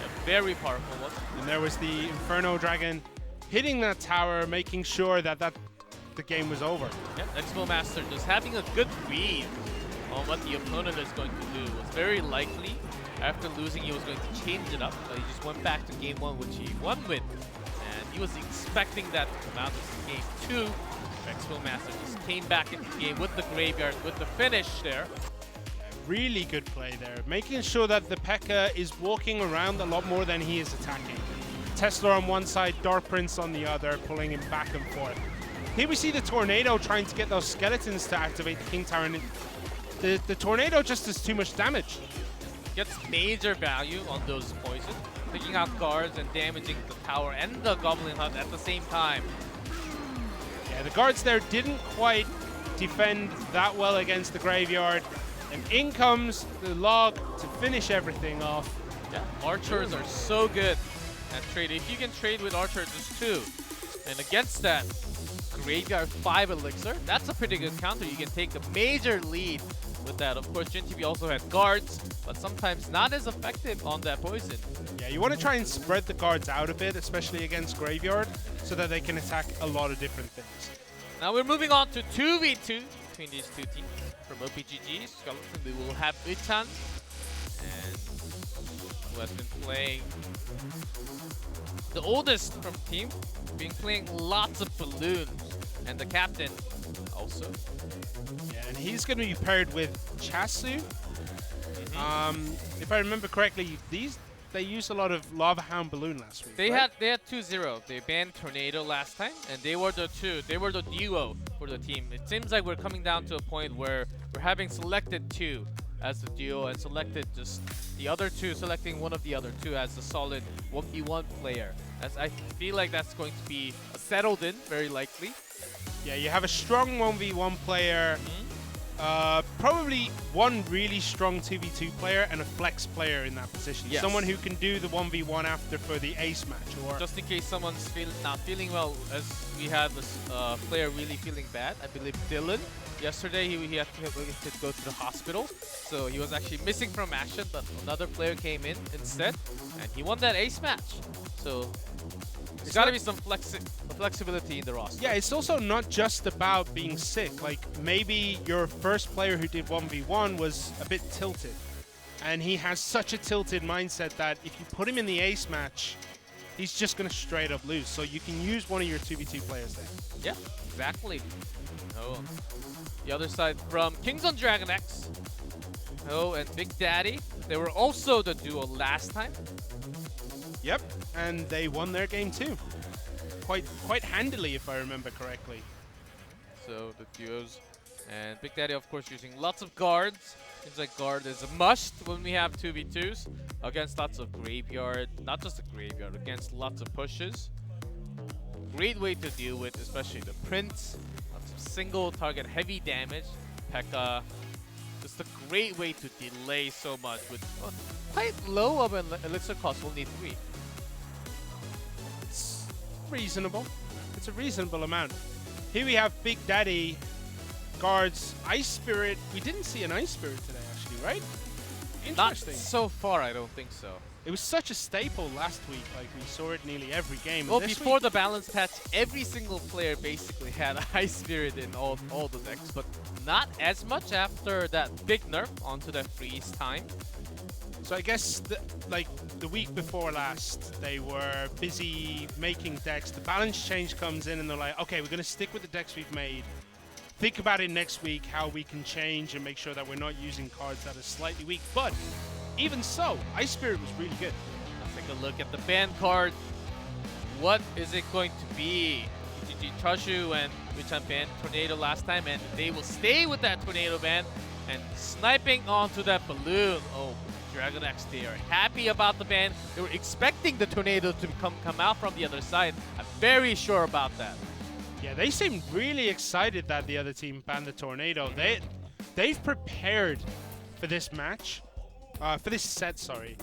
A very powerful one.
And there was the Inferno Dragon hitting that tower, making sure that the game was over.
Yep, Expo Master just having a good read on what the opponent is going to do. It was very likely after losing he was going to change it up, but he just went back to game 1, which he won with. And he was expecting that to come out. This is game 2. Expo Master just came back into the game with the graveyard, with the finish there.
Really good play there, making sure that the P.E.K.K.A is walking around a lot more than he is attacking. Tesla on one side, Dark Prince on the other, pulling him back and forth. Here we see the Tornado trying to get those skeletons to activate the King Tower, and the Tornado just does too much damage.
Gets major value on those poisons, picking out guards and damaging the tower and the Goblin Hut at the same time.
Yeah, the guards there didn't quite defend that well against the graveyard. And in comes the log to finish everything off.
Yeah, archers are so good at trading. If you can trade with archers, just 2. And against that, graveyard 5 elixir, that's a pretty good counter. You can take a major lead with that. Of course, Jin TV also had guards, but sometimes not as effective on that poison.
Yeah, you want to try and spread the guards out a bit, especially against graveyard, so that they can attack a lot of different things.
Now we're moving on to 2v2 between these two teams. From op.ggskeleton, we will have EuiChan, and who has been playing the oldest from team, been playing lots of balloons, and the captain also.
Yeah, and he's going to be paired with Chasyu. If I remember correctly, they used a lot of Lava Hound Balloon last week.
They
right?
had 2-0. They banned Tornado last time, and they were the duo for the team. It seems like we're coming down to a point where we're having selected 2 as the duo and selected just the other 2, selecting one of the other 2 as a solid 1v1 player. As I feel like that's going to be settled in, very likely.
Yeah, you have a strong 1v1 player, probably one really strong 2v2 player, and a flex player in that position.
Yes.
Someone who can do the 1v1 after for the ace match. Or
Just in case someone's not feeling well, as we had this player really feeling bad. I believe Dylan. Yesterday he had to go to the hospital, so he was actually missing from action, but another player came in instead, and he won that ace match. So there's got to be some flexibility in the roster.
yeah, it's also not just about being sick. Like, maybe your first player who did 1v1 was a bit tilted, and he has such a tilted mindset that if you put him in the ace match, he's just going to straight up lose. So you can use one of your 2v2 players there.
Yeah, exactly. Oh, the other side from Kings on DragonX. Oh, and Big Daddy. They were also the duo last time.
Yep, and they won their game too. Quite handily, if I remember correctly.
So the duos. And Big Daddy, of course, using lots of guards. Seems like guard is a must when we have 2v2s against lots of graveyard. Not just a graveyard, against lots of pushes. Great way to deal with, especially the Prince. Lots of single target heavy damage. P.E.K.K.A. Just a great way to delay so much with quite low of an elixir cost, only 3.
It's reasonable. It's a reasonable amount. Here we have Big Daddy guards Ice Spirit. We didn't see an Ice Spirit today, actually, right?
Not
Interesting.
so far, I don't think so.
It was such a staple last week. Like, we saw it nearly every game.
Well,
This
before
week,
the balance patch, every single player basically had Ice Spirit in all the decks, but not as much after that big nerf onto that freeze time.
so I guess the week before last, they were busy making decks. The balance change comes in, and they're like, okay, we're going to stick with the decks we've made. Think about it next week, how we can change and make sure that we're not using cards that are slightly weak. But even so, Ice Spirit was really good.
Let's take a look at the ban card. What is it going to be? EuiChan+Chasyu and EuiChan banned Tornado last time, and they will stay with that Tornado ban and sniping onto that balloon. Oh, DragonX, they are happy about the ban. They were expecting the Tornado to come out from the other side. I'm very sure about that.
Yeah, they seem really excited that the other team banned the Tornado. They've prepared for this match, for this set, sorry,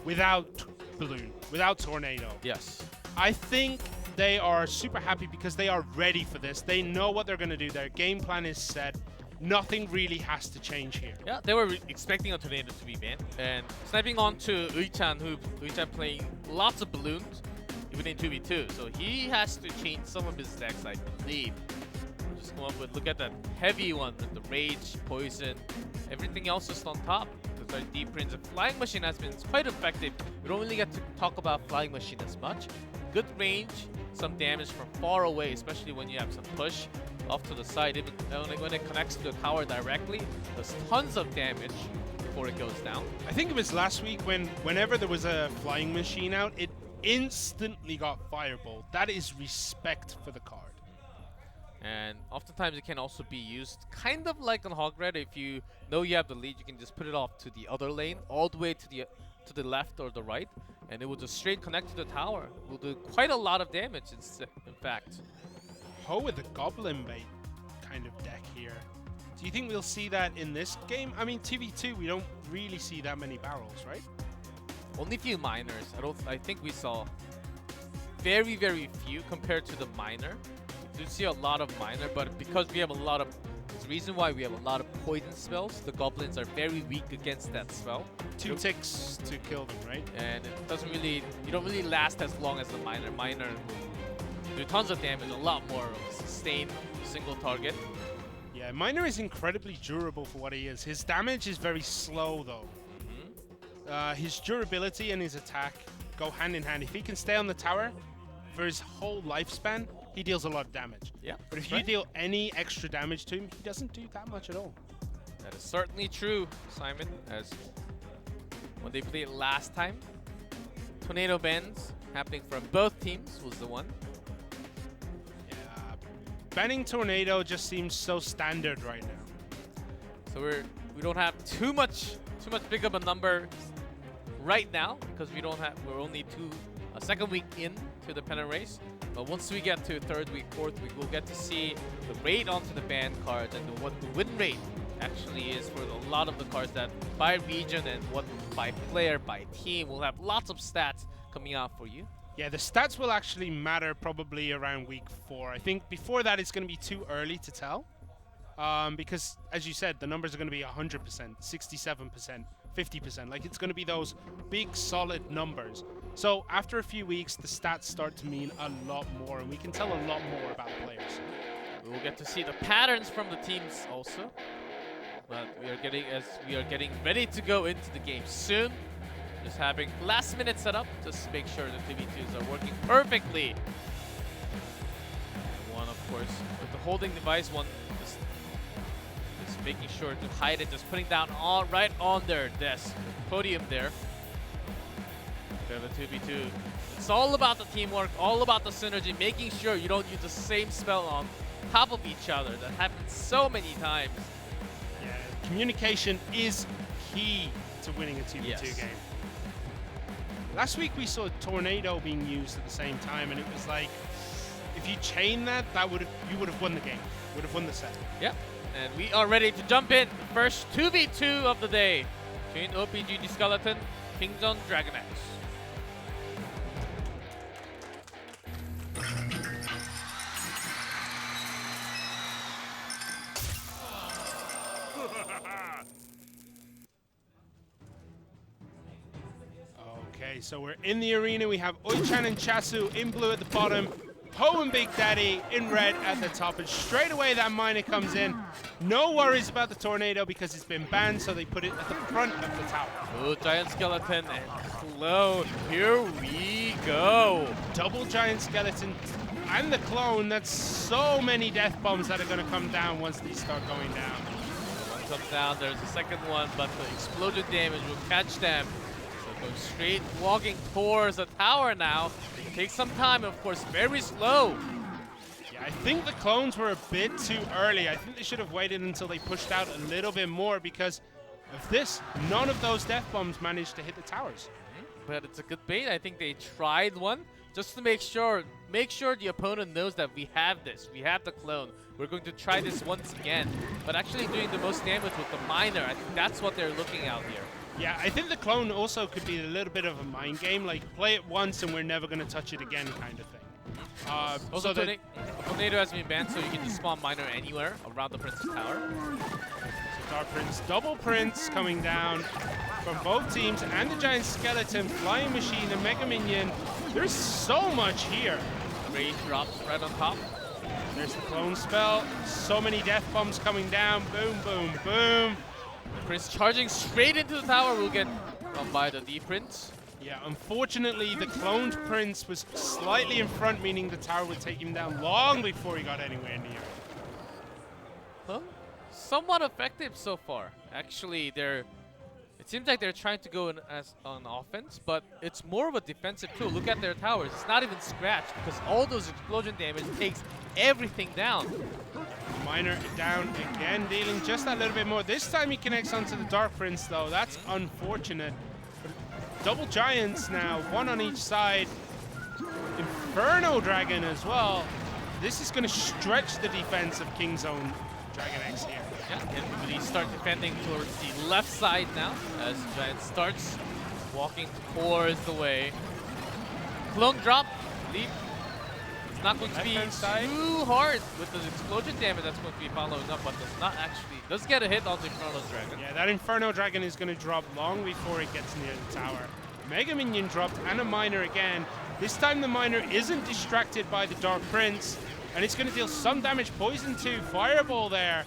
without Balloon, without Tornado.
Yes.
I think they are super happy because they are ready for this. They know what they're going to do. Their game plan is set. Nothing really has to change here.
Yeah, they were expecting a Tornado to be banned. And sniping onto EuiChan, EuiChan playing lots of balloons, even in 2v2. So he has to change some of his decks, I believe. Just come up with, look at that heavy one with the Rage, Poison, everything else is on top. Because our Deep Prince, the Flying Machine has been quite effective. We don't really get to talk about Flying Machine as much. Good range, some damage from far away, especially when you have some push off to the side. Even when it connects to the tower directly, there's tons of damage before it goes down.
I think it was last week whenever there was a Flying Machine out, it instantly got Fireball. That is respect for the card.
And oftentimes it can also be used kind of like on Hogred. If you know you have the lead, you can just put it off to the other lane, all the way to the left or the right, and it will just straight connect to the tower. It will do quite a lot of damage in fact.
Ho with the Goblin Bait kind of deck here. Do you think we'll see that in this game? I mean, 2v2, we don't really see that many barrels, right?
Only few minors. I think we saw very, very few compared to the minor. We do see a lot of minor, but because we have a lot of, it's the reason why we have a lot of poison spells. The goblins are very weak against that spell.
2 ticks to kill them, right?
And it doesn't really, you don't really last as long as the minor. Minor do tons of damage, a lot more of sustain, single target.
Yeah, Miner is incredibly durable for what he is. His damage is very slow, though. His durability and his attack go hand in hand. If he can stay on the tower for his whole lifespan, he deals a lot of damage.
Yeah.
But if you deal any extra damage to him, he doesn't do that much at all.
That is certainly true, Simon, as when they played last time, Tornado bans happening from both teams was the one.
Yeah. Banning Tornado just seems so standard right now.
So we don't have too much big of a number right now because we're only a second week in to the pennant race. But once we get to third week, fourth week, we'll get to see the rate onto the ban cards and what the win rate actually is for a lot of the cards that by region and what by player, by team. We'll have lots of stats coming out for you.
Yeah, the stats will actually matter probably around week 4. I think before that it's going to be too early to tell. Because, as you said, the numbers are going to be 100%, 67%, 50%. Like, it's going to be those big, solid numbers. So, after a few weeks, the stats start to mean a lot more, and we can tell a lot more about the players.
We will get to see the patterns from the teams also. But we are getting ready to go into the game soon. Just having last-minute setup, just to make sure the 2v2s are working perfectly. One, of course, with the holding device, one making sure to hide it, just putting down all right on their desk podium there. Bit of a 2v2. It's all about the teamwork, all about the synergy, making sure you don't use the same spell on top of each other. That happens so many times.
Yeah, communication is key to winning a 2v2 game. Last week we saw Tornado being used at the same time, and it was like, if you chain that, you would have won the game, would have won the set.
Yep, and we are ready to jump in. The first 2v2 of the day between op.ggskeleton, Kingzone DragonX.
Okay, so we're in the arena. We have EuiChan+Chasyu in blue at the bottom, Ho+Big Daddy in red at the top, and straight away that miner comes in. No worries about the tornado because it's been banned, so they put it at the front of the tower.
Oh, Giant Skeleton and Clone. Here we go.
Double Giant Skeleton and the Clone. That's so many death bombs that are going to come down once these start going down.
One comes down, there's a second one, but the explosion damage will catch them. So go straight walking towards the tower now. It takes some time, of course, very slow.
Yeah, I think the Clones were a bit too early. I think they should have waited until they pushed out a little bit more because of this. None of those death bombs managed to hit the towers.
But it's a good bait. I think they tried one just to make sure the opponent knows that we have this. We have the Clone. We're going to try this once again. But actually doing the most damage with the miner, I think that's what they're looking out here.
Yeah, I think the Clone also could be a little bit of a mind game, like play it once and we're never going to touch it again kind of thing.
Also, Tornado has been banned, so you can just spawn miner anywhere around the Prince's tower.
So Dark Prince, double Prince coming down from both teams, and the Giant Skeleton, Flying Machine, and Mega Minion. There's so much here.
Raid drops right on top.
There's the Clone spell. So many death bombs coming down. Boom, boom, boom.
The Prince charging straight into the tower will get run by the D Prince.
Yeah, unfortunately, the cloned Prince was slightly in front, meaning the tower would take him down long before he got anywhere near.
Well, somewhat effective so far. Actually, it seems like they're trying to go in as on offense, but it's more of a defensive tool. Look at their towers. It's not even scratched because all those explosion damage takes everything down.
Miner down again, dealing just that little bit more. This time he connects onto the Dark Prince, though. That's unfortunate. But double Giants now, one on each side. Inferno Dragon as well. This is going to stretch the defense of Kingzone DragonX here.
Yeah, and really start defending towards the left side now as Giant starts walking towards the way. Clone drop, leap. It's not going to be too hard with the explosion damage that's going to be following up, but does get a hit on the Inferno Dragon.
Yeah, that Inferno Dragon is going to drop long before it gets near the tower. Mega Minion dropped and a Miner again. This time the Miner isn't distracted by the Dark Prince, and it's going to deal some damage. Poison too, Fireball there.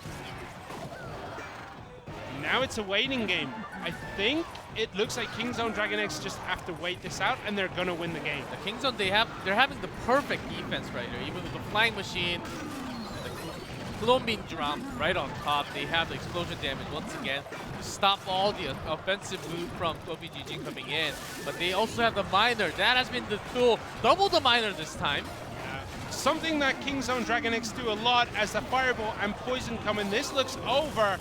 Now it's a waiting game. I think it looks like Kingzone DragonX just have to wait this out, and they're gonna win the game.
The Kingzone, they're having the perfect defense right here. Even with the Flying Machine, the Clone being dropped right on top, they have the explosion damage once again to stop all the offensive move from op.gg coming in. But they also have the Miner. That has been the tool. Double the Miner this time.
Something that Kingzone DragonX do a lot as the Fireball and Poison come in. This looks over,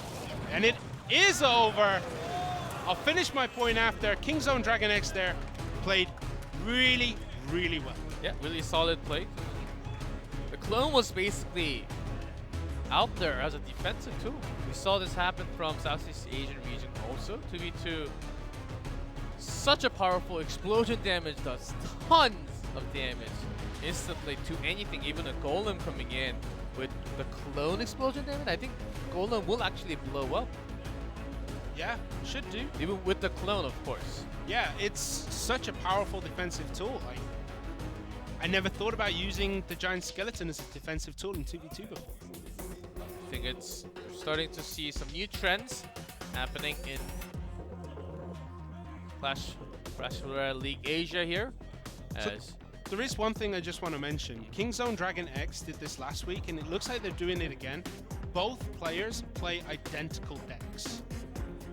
and it is over. I'll finish my point after. Kingzone DragonX there played really, really well.
Yeah, really solid play. The Clone was basically out there as a defensive tool. We saw this happen from Southeast Asian region also. 2v2. Such a powerful explosion damage does tons of damage instantly to anything, even a Golem coming in. With the Clone explosion damage, I think Golem will actually blow up.
Yeah, should do.
Even with the Clone, of course.
Yeah, it's such a powerful defensive tool. I never thought about using the Giant Skeleton as a defensive tool in 2v2 before.
I think we're starting to see some new trends happening in Clash Royale League Asia here.
There is one thing I just want to mention. Kingzone DragonX did this last week, and it looks like they're doing it again. both players play identical decks.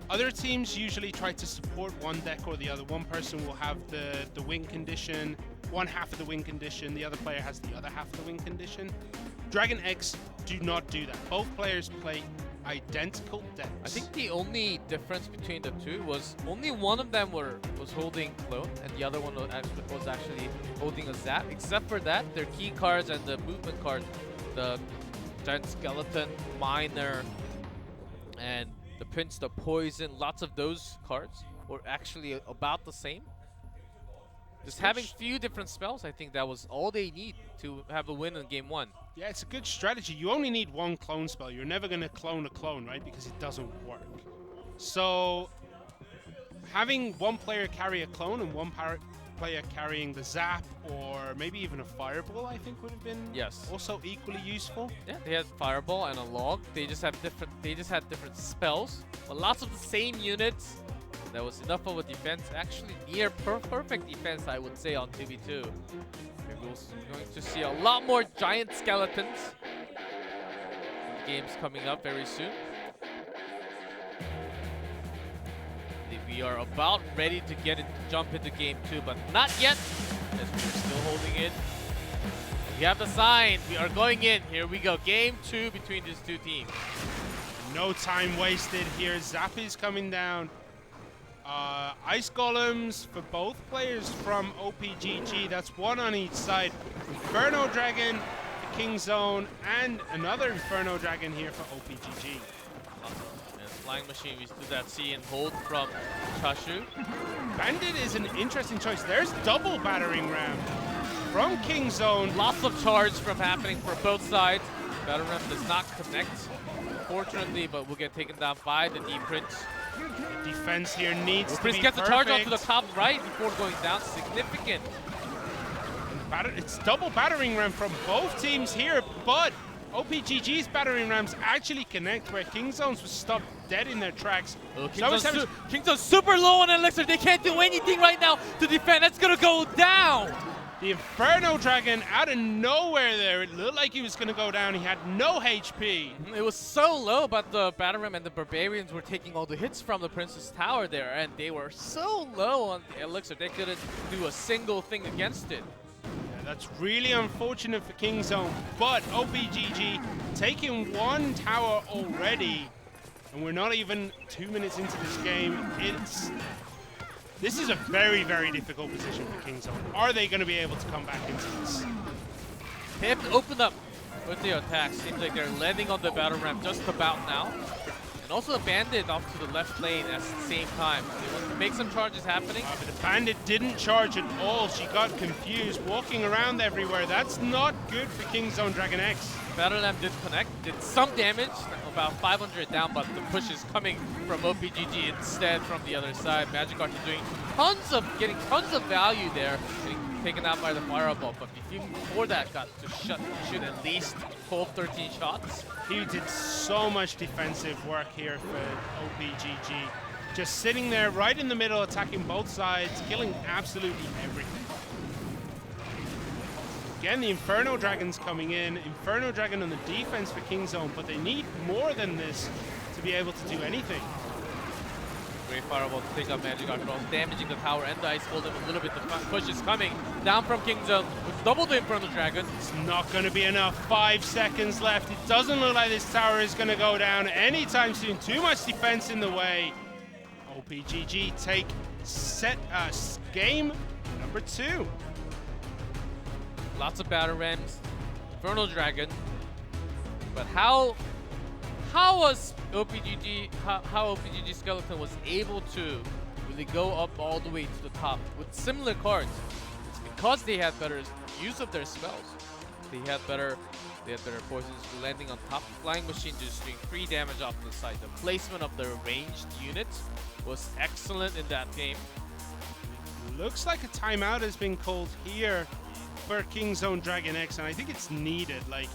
Other teams usually try to support one deck or the other. One person will have the win condition, one half of the win condition, the other player has the other half of the win condition. DragonX do not do that. Both players play identical decks.
I think the only difference between the two was only one of them was holding clone and the other one was actually holding a zap. Except for that, their key cards and the movement cards, the giant skeleton, miner, and the Prince, the poison, lots of those cards were actually about the same. Just having few different spells, I think that was all they need to have a win in game one.
Yeah, it's a good strategy. You only need one clone spell. You're never going to clone a clone, right? Because it doesn't work. So having one player carry a clone and one player carrying the zap or maybe even a fireball, I think would have been also equally useful.
Yeah, they had fireball and a log. They just had different spells, but lots of the same units. That was enough of a defense. Actually, near perfect defense, I would say, on 2v2. We're going to see a lot more giant skeletons. The game's coming up very soon. We are about ready to jump into game 2, but not yet, as we're still holding it. We have the sign. We are going in. Here we go. Game 2 between these two teams.
No time wasted here. Zap is coming down. Ice golems for both players from op.ggsk. That's one on each side. Inferno Dragon for King Zone and another Inferno Dragon here for op.ggsk.
And Flying Machine, we do that see and hold from Chasyu.
Bandit is an interesting choice. There's double battering ram from King Zone.
Lots of charge from happening for both sides. Battering ram does not connect, unfortunately, but will get taken down by the D Prince.
The defense here needs to be
Prince gets the
perfect.
charge onto the top right before going down. Significant.
It's double battering ram from both teams here, but op.ggsk's battering rams actually connect where King Zone's was stopped dead in their tracks.
Kingzone's super low on elixir. They can't do anything right now to defend. That's gonna go down.
The Inferno Dragon out of nowhere there. It looked like he was going to go down. He had no HP.
It was so low, but the Battle Ram and the Barbarians were taking all the hits from the Princess Tower there, and they were so low on the elixir, they couldn't do a single thing against it.
Yeah, that's really unfortunate for King Zone, but op.ggsk taking one tower already, and we're not even 2 minutes into this game. This is a very, very difficult position for King Zone. Are they going to be able to come back into this?
They have to open up with the attack. Seems like they're landing on the battle ramp just about now. And also a Bandit off to the left lane at the same time. They want to make some charges happening.
But the Bandit didn't charge at all. She got confused, walking around everywhere. That's not good for King Zone DragonX.
Battle Ram did connect, did some damage, about 500 down, but the push is coming from op.ggsk instead from the other side. Magikarp is getting tons of value there, getting taken out by the fireball, but before that got to shoot at least 12, 13 shots.
He did so much defensive work here for op.ggsk. Just sitting there right in the middle, attacking both sides, killing absolutely everything. Again, the Inferno Dragon's coming in. Inferno Dragon on the defense for King Zone, but they need more than this to be able to do anything.
Great fireball to take out Magikarp, damaging the tower and the Ice Golem a little bit. The push is coming down from King Zone with double the Inferno Dragon.
It's not going to be enough. 5 seconds left. It doesn't look like this tower is going to go down anytime soon. Too much defense in the way. op.ggsk take game number 2.
Lots of battle rams, Inferno Dragon, but how was op.ggsk Skeleton was able to really go up all the way to the top with similar cards? It's because they had better use of their spells. They had better poisons landing on top. Flying Machine just doing free damage off the side. The placement of the ranged units was excellent in that game.
Looks like a timeout has been called here for King Zone DragonX, and I think it's needed. Like,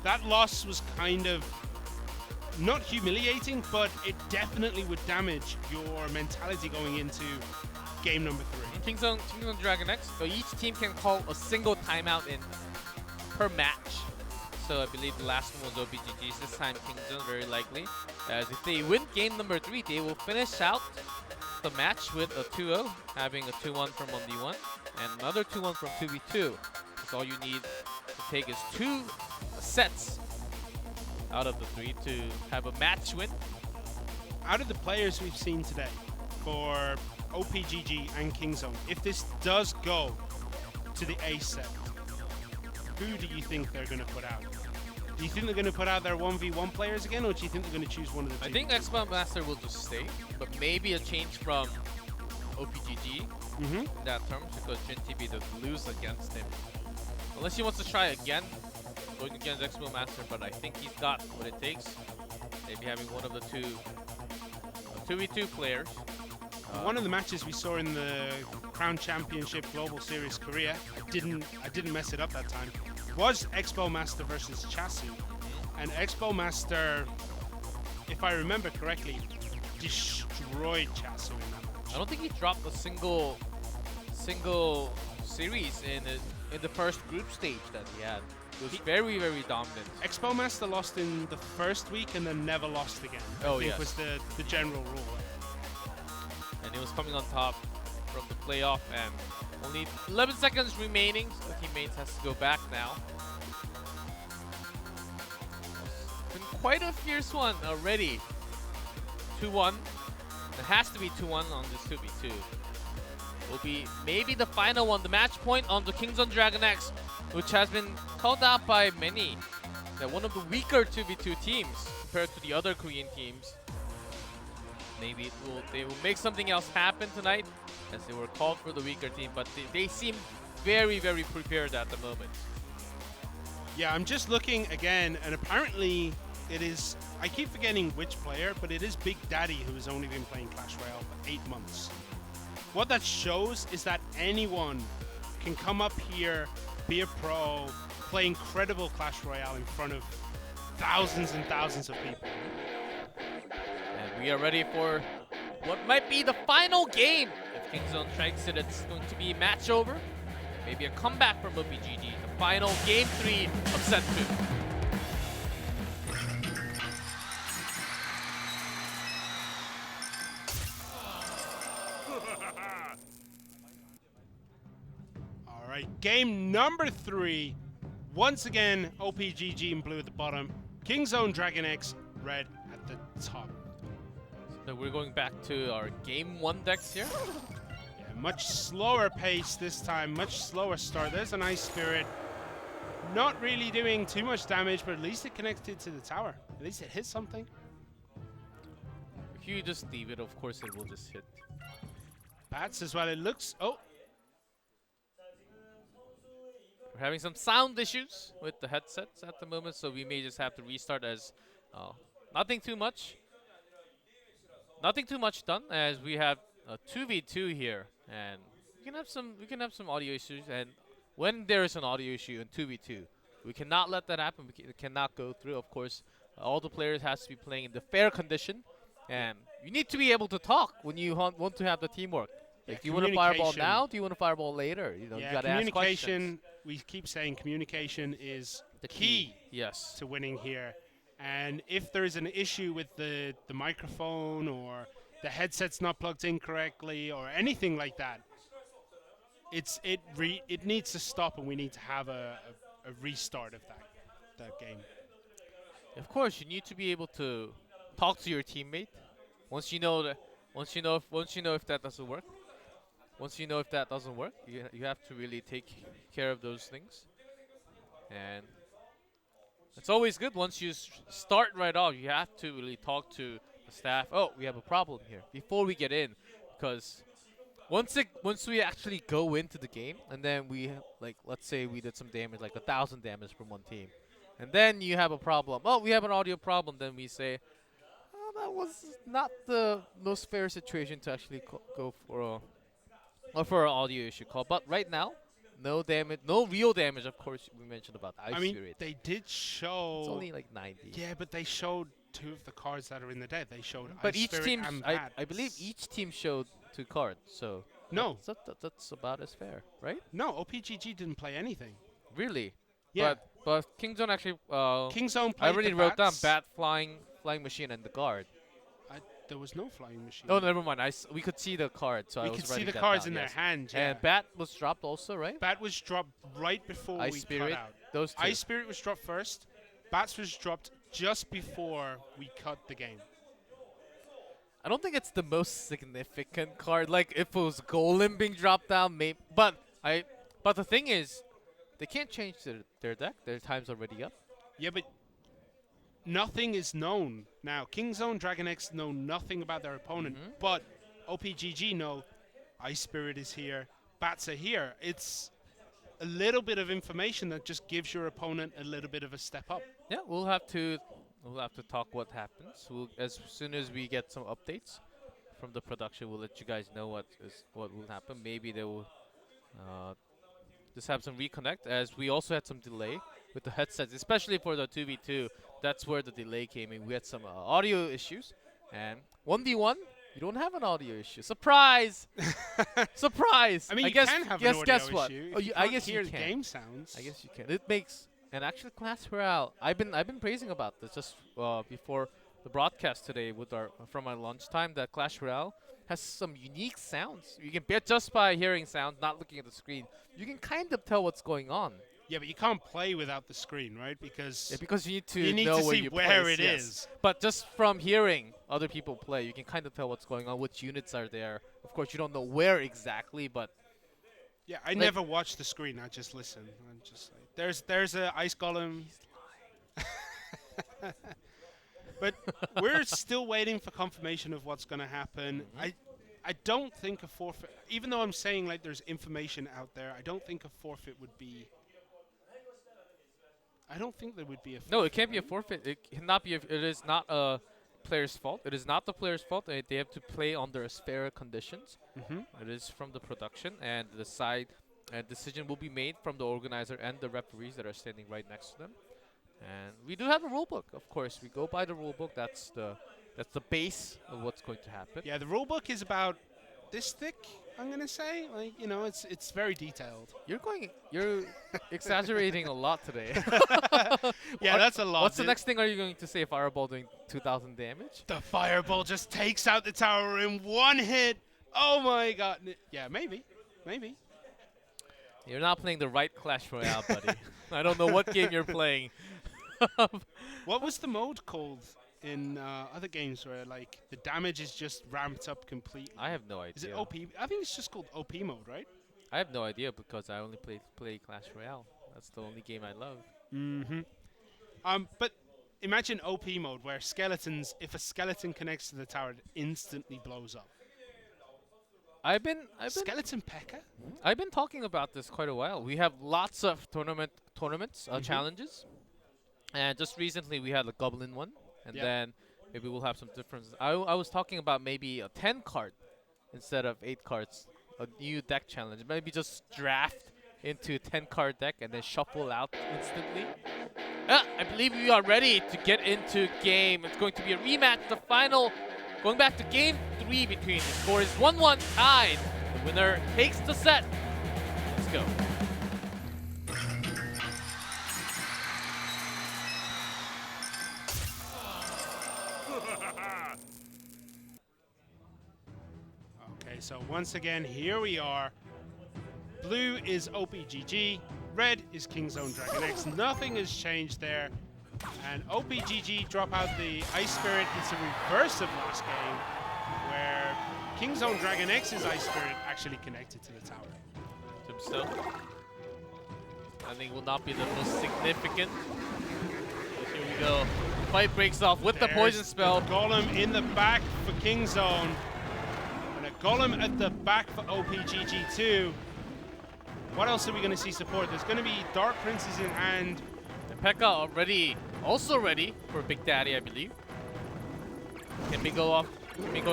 that loss was kind of not humiliating, but it definitely would damage your mentality going into game number 3.
In King Zone DragonX, so each team can call a single timeout per match. so I believe the last one was OPGG's. This time Kingzone, very likely. As if they win game number 3, they will finish out the match with a 2-0, having a 2-1 from 1v1 and another 2-1 from 2v2. That's all you need to take is 2 sets out of the 3 to have a match win.
Out of the players we've seen today for OPGG and Kingzone, if this does go to the A set, who do you think they're going to put out? Do you think they're going to put out their 1v1 players again, or do you think they're going to choose one of the two?
I think Expo Master will just stay, but maybe a change from OPGG in that terms, because Jin TV does lose against him. Unless he wants to try again, going against Expo Master, but I think he's got what it takes. Maybe having one of the 2v2 players.
One of the matches we saw in the Crown Championship Global Series Korea, I didn't mess it up that time, was Expo Master versus Chasyu. And Expo Master, if I remember correctly, destroyed Chasyu in that match.
I don't think he dropped a single series in the first group stage that he had. It was very, very dominant.
Expo Master lost in the first week and then never lost again. I think was the general rule.
And he was coming on top from the playoff, and only 11 seconds remaining, so the teammates has to go back now. Been quite a fierce one already. 2-1. It has to be 2-1 on this 2v2. Will be maybe the final one, the match point on the Kingzone DragonX, which has been called out by many that one of the weaker 2v2 teams compared to the other Korean teams. Maybe they will make something else happen tonight, as they were called for the weaker team, but they seem very, very prepared at the moment.
Yeah, I'm just looking again, and apparently it is, I keep forgetting which player, but it is Big Daddy who has only been playing Clash Royale for 8 months. What that shows is that anyone can come up here, be a pro, play incredible Clash Royale in front of thousands and thousands of people.
And we are ready for what might be the final game. If Kingzone strikes it, it's going to be match over. Maybe a comeback from OPGG. The final game 3 of set 2.
All right, game number 3. Once again, OPGG in blue at the bottom. Kingzone DragonX red at the top.
So we're going back to our game 1 decks here.
Yeah, much slower pace this time, much slower start. There's an Ice Spirit. Not really doing too much damage, but at least it connected to the tower. At least it hit something.
If you just leave it, of course it will just hit.
Bats as well, it looks... Oh!
We're having some sound issues with the headsets at the moment, so we may just have to restart as nothing too much. Nothing too much done, as we have a 2v2 here, and we can have some audio issues. And when there is an audio issue in 2v2, we cannot let that happen. It cannot go through. Of course, all the players has to be playing in the fair condition, and you need to be able to talk when you want to have the teamwork.
Yeah,
like, do you want to fireball now? Do you want to fireball later? You know,
yeah,
you gotta ask questions.
communication. We keep saying communication is
The
key
yes.
to winning here. And if there is an issue with the microphone, or the headset's not plugged in correctly, or anything like that, it needs to stop, and we need to have a restart of that game.
Of course, you need to be able to talk to your teammate. Once you know if that doesn't work. Once you know if that doesn't work, you have to really take care of those things. And it's always good once you start right off. You have to really talk to the staff. Oh, we have a problem here before we get in, because once we actually go into the game, and then let's say we did some damage, like 1,000 damage from one team, and then you have a problem. Oh, we have an audio problem. Then we say, oh, that was not the most fair situation to actually go for an audio issue call. But right now, no damage, no real damage. Of course, we mentioned about Ice Spirit.
They did show.
It's only like 90.
Yeah, but they showed 2 of the cards that are in the deck. They showed
But
Ice
each
Spirit
team,
and
I believe each team showed 2 cards. So
no,
that's about as fair, right?
no. OPGG didn't play anything.
Really?
Yeah.
But But Kingzone actually.
Kingzone
I
played
already
the
wrote down
bats.
bat, flying machine, and the guard.
There was no flying machine.
Oh, never mind. We could see the card, so I
we
was
could see
writing
the
that
cards
down,
in their
yes.
hand. Yeah.
And bat was dropped also, right?
Bat was dropped right before
Ice
we
Spirit.
cut out.
Those two.
Ice Spirit was dropped first. Bats was dropped just before we cut the game.
I don't think it's the most significant card. Like if it was Golem being dropped down, maybe. But the thing is, they can't change their deck. Their time's already up.
Yeah, but nothing is known now. Kingzone, DragonX know nothing about their opponent, but op.ggsk know Ice Spirit is here, Bats are here. It's a little bit of information that just gives your opponent a little bit of a step up.
Yeah, we'll have to talk what happens. As soon as we get some updates from the production, we'll let you guys know what will happen. Maybe they will just have some reconnect, as we also had some delay with the headsets, especially for the 2v2. That's where the delay came in. We had some audio issues, and 1v1, you don't have an audio issue. Surprise! Surprise!
I mean,
guess,
you can have
guess,
an audio
guess what?
issue.
Oh,
If you
I
can't
guess
hear
you
the
can.
game sounds.
I guess you can. It makes, and actually Clash Royale. I've been praising about this just before the broadcast today from our lunchtime, that Clash Royale has some unique sounds. You can just by hearing sound, not looking at the screen, you can kind of tell what's going on.
Yeah, but you can't play without the screen, right? Because
Because you need
you
to
need
know
to
where
see
you
where
place,
it
yes.
is.
But just from hearing other people play, you can kind of tell what's going on, which units are there. Of course, you don't know where exactly, but
Yeah, I never watch the screen. I just listen. I'm just like, there's a ice golem. But we're still waiting for confirmation of what's going to happen. I don't think a forfeit, even though I'm saying like there's information out there, I don't think a forfeit would be. I don't think there would be a forfeit.
no, it can't be a forfeit. It cannot be. It is not a player's fault. It is not the player's fault. They have to play under fair conditions. It is from the production, and the decision will be made from the organizer and the referees that are standing right next to them. And we do have a rule book, of course. We go by the rule book. That's the base of what's going to happen.
Yeah, the rule book is about this thick. I'm gonna say, like, you know, it's very detailed.
You're exaggerating a lot today.
Yeah, that's a lot.
What's the next thing are you going to say? Fireball doing 2,000 damage?
The fireball just takes out the tower in one hit. Oh my god. Yeah, maybe.
You're not playing the right Clash Royale, buddy. I don't know what game you're playing.
What was the mode called in other games where like the damage is just ramped up completely?
I have no idea.
Is it OP? I think it's just called OP mode, right?
I have no idea because I only play Clash Royale. That's the only game I love.
But imagine OP mode where skeletons, if a skeleton connects to the tower, it instantly blows up.
I've been
Skeleton P.E.K.K.A?
I've been talking about this quite a while. We have lots of tournaments, challenges, and just recently we had a Goblin one, and then maybe we'll have some differences. I was talking about maybe a 10 card instead of 8 cards, a new deck challenge. Maybe just draft into a 10 card deck and then shuffle out instantly. I believe we are ready to get into game. It's going to be a rematch, the final. Going back to game 3 between. The score is 1-1 tied. The winner takes the set. Let's go.
Okay, so once again, here we are. Blue is op.ggsk, red is Kingzone DragonX. Nothing has changed there. And op.ggsk drop out the Ice Spirit. It's a reverse of last game, where Kingzone DragonX's Ice Spirit actually connected to the tower.
Himself. I think will not be the most significant. Here we go. Fight breaks off with the poison spell.
Golem in the back for Kingzone. And a Golem at the back for op.ggsk too. What else are we going to see support? There's going to be Dark Princes in hand.
P.E.K.K.A also ready for Big Daddy, I believe. Can be going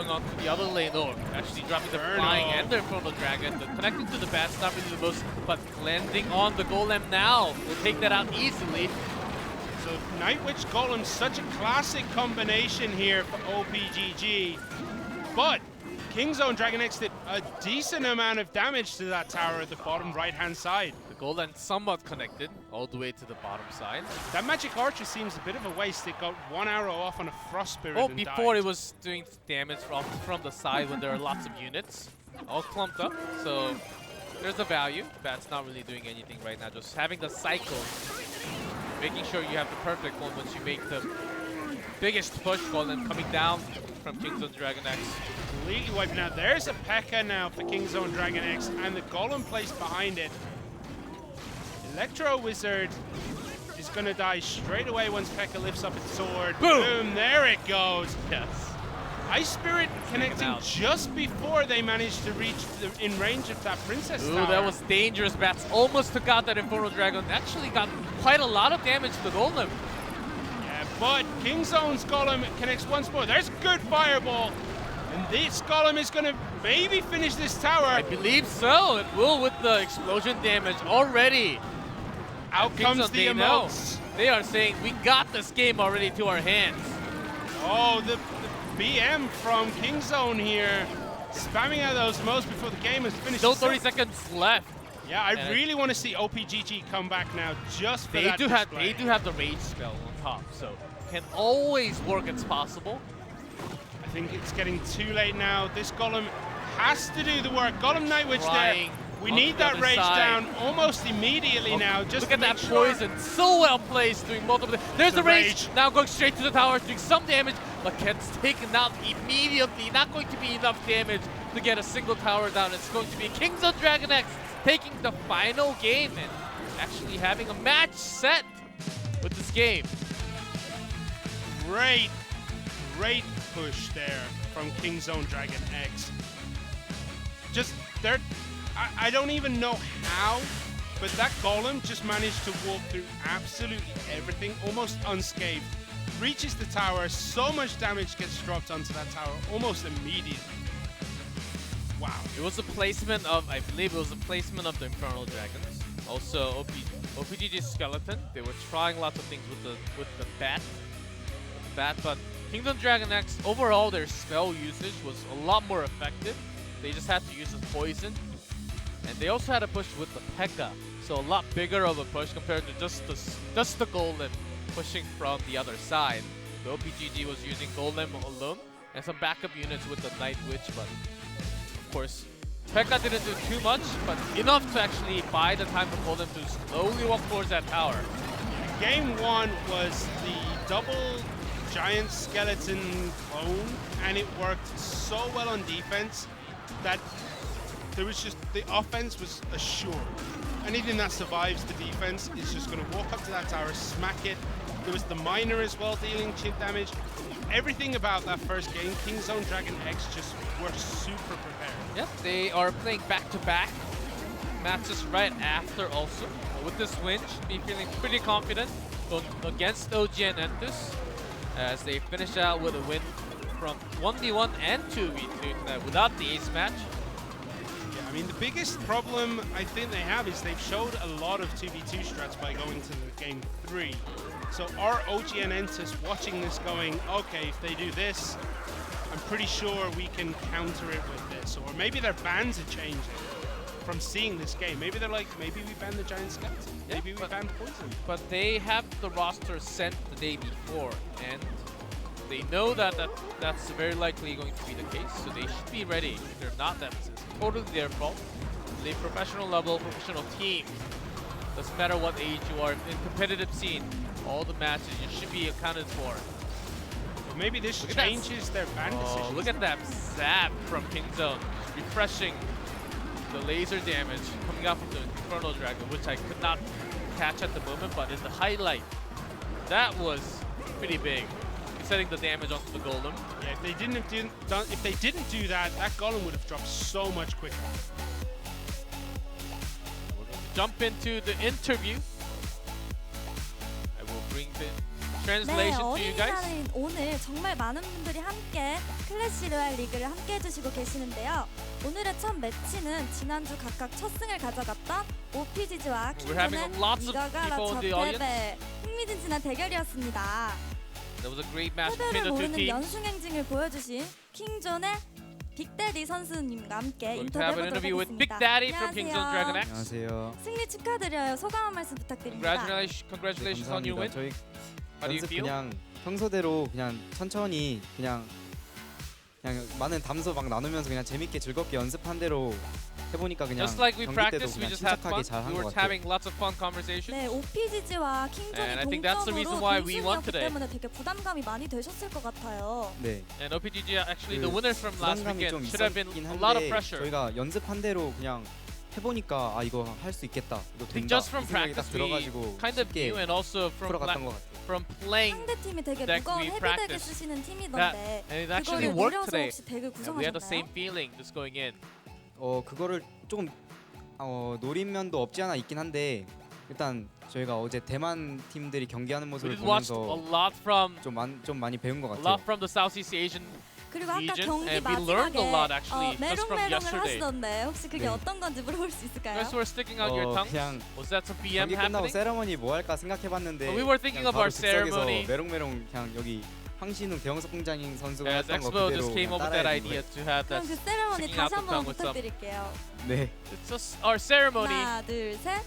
on to the other lane, or actually dropping the flying and the Inferno Dragon. The connecting to the bat's not really the most, but landing on the Golem now will take that out easily.
So Night Witch Golem, such a classic combination here for op.ggsk. But Kingzone DragonX did a decent amount of damage to that tower at the bottom right-hand side.
The Golem somewhat connected all the way to the bottom side.
That Magic Archer seems a bit of a waste. It got one arrow off on a Frost Spirit
Oh,
and
before
died.
it was doing damage from the side when there are lots of units all clumped up. So there's a value. That's not really doing anything right now. Just having the cycle, making sure you have the perfect one once you make the biggest push. Golem coming down from Kingzone DragonX.
Completely wiping out. There's a P.E.K.K.A. now for Kingzone DragonX, and the Golem placed behind it. Electro Wizard is going to die straight away once P.E.K.K.A. lifts up its sword. Boom! There it goes.
Yes.
Ice Spirit connecting just before they managed to reach in range of that Princess
Ooh,
Tower.
that was dangerous. Bats almost took out that Infernal Dragon. Actually got quite a lot of damage to the Golem.
Yeah, but Kingzone's Golem connects once more. There's a good fireball. And this Golem is going to maybe finish this tower.
I believe so. It will with the explosion damage already.
Out comes the
know.
emotes.
They are saying, we got this game already to our hands.
Oh, the BM from Kingzone here, spamming out those emotes before the game is finished.
Still 30 seconds left.
Yeah, I really want to see op.ggskeleton come back now just for that display.
They do have the rage spell on top, so can always work. It's possible.
I think it's getting too late now. This Golem has to do the work. Golem Nightwitch there. We need that rage down almost immediately now. Just
look at that poison, so well placed, doing multiple. There's the rage. Now going straight to the tower, doing some damage, but gets taken out immediately. Not going to be enough damage to get a single tower down. It's going to be Kingzone DragonX taking the final game and actually having a match set with this game.
Great push there from Kingzone DragonX. Just there. I don't even know how, but that Golem just managed to walk through absolutely everything, almost unscathed. Reaches the tower, so much damage gets dropped onto that tower almost immediately. Wow.
It was a placement of, I believe it was a placement of the Infernal Dragons. Also op.ggskeleton. They were trying lots of things with the bat. But Kingzone DragonX, overall their spell usage was a lot more effective. They just had to use the poison. And they also had a push with the P.E.K.K.A. So a lot bigger of a push compared to just the Golem pushing from the other side. The op.gg was using Golem alone and some backup units with the Night Witch, but of course P.E.K.K.A. didn't do too much, but enough to actually buy the time for Golem to slowly walk towards that tower.
Game one was the double giant skeleton clone, and it worked so well on defense that there was just, the offense was assured. Anything that survives the defense is just going to walk up to that tower, smack it. There was the miner as well dealing chip damage. Everything about that first game, Kingzone DragonX just were super prepared.
Yep, they are playing back-to-back matches right after also. With this win, should be feeling pretty confident going against OG and Entus as they finish out with a win from 1v1 and 2v2 without the ace match.
I mean, the biggest problem I think they have is they've showed a lot of 2v2 strats by going to the game 3. So are OG and Entus watching this going, okay, if they do this, I'm pretty sure we can counter it with this. Or maybe their bans are changing from seeing this game. Maybe they're like, maybe we ban the giant skeleton. Maybe we ban poison.
But they have the roster sent the day before, and they know that that's very likely going to be the case, so they should be ready. If they're not, that's totally their fault. The professional level, professional team, doesn't matter what age you are, in competitive scene, all the matches you should be accounted for.
But maybe this changes their ban decisions.
Oh, look at that zap from Kingzone, refreshing the laser damage coming out from the Infernal Dragon, which I could not catch at the moment, but is the highlight. That was pretty big. Setting the damage onto the Golem.
Yeah, if they didn't do that, that Golem would have dropped so much quicker.
We're going to jump into the interview. I will bring the translation to you guys.
어린이날인 오늘 정말 많은 분들이 함께 클래시 로얄 리그를 함께 해주시고 계시는데요. 오늘의 첫 매치는 지난주 각각 첫 승을 가져갔던 op.gg와 킹존의 이가가라 접대배 흥미진진한 대결이었습니다.
There was a great match between
패배를
the two
모르는
teams.
연승 행진을 보여주신 킹존의 빅대가 빅데디 선수님과 함께
Going to
인터뷰
have an
해보도록
interview with Big
하겠습니다.
Daddy from Kingzone
안녕하세요.
DragonX.
안녕하세요.
승리 축하드려요. 소감 한 말씀 부탁드립니다.
Congratulations on your win.
저희
How do you
연습
feel?
그냥 평소대로 그냥 천천히 그냥 많은 담소 막 나누면서 그냥 재밌게 즐겁게 연습한 대로 해보니까 그냥
Just like we
경기 때도
practiced, we
그냥
just had fun.
침착하게 잘 한
We
것
were
같아요.
having lots of fun conversations.
네, OPGG와
And I
킹존이
think that's the reason
동점으로
why we won
동승이었기
today.
때문에 되게 부담감이 많이 되셨을 것 같아요.
네.
And OPGG actually the
그
winners from last
부담감이 좀
weekend should have been
있었긴
a lot of
한데
pressure.
저희가 연습한 대로 그냥 해보니까 아 이거 할 수 있겠다, 이거
I think
된다
just from
이 생각이 딱
practice we
들어가지고
kind of
쉽게
knew, and also
풀어갔던 것 같아요.
from playing,
상대 팀이 되게
that
무거운
we
헤비덱을
practiced.
쓰시는 팀이던데
and it actually
그거를
worked
노려서
today.
혹시 덱을
And we had the same
구성하셨나요?
feeling just going in.
그거를 조금 노린 면도 없지 않아 있긴 한데 일단 저희가 어제 대만 팀들이 경기하는
We
모습을
did watch a
보면서
lot from
좀 많이 배운 것
a
같아요.
lot from the Southeast Asian
그리고 아까
region,
경기
and we learned a lot
마지막에
actually just from
메롱메롱을
yesterday.
하시던데 혹시 그게
네.
어떤 건지 물어볼 수
You
있을까요?
guys were sticking out your tongues.
그냥
Was that some BM
경기 끝나고
happening?
세레머니 뭐 할까 생각해봤는데
We were thinking
그냥
of our
바로 즉석에서
ceremony.
메롱메롱 그냥 여기 황신웅 대형석 공장인 선수가
As
했던 거
Expo
그대로
just came
그냥
up with that
따라해준
idea
거예요.
to have that.
그럼 그 세레머니
sticking
다시
out the
한번
tongue with some.
부탁드릴게요.
네.
It's just our ceremony.
하나, 둘, 셋.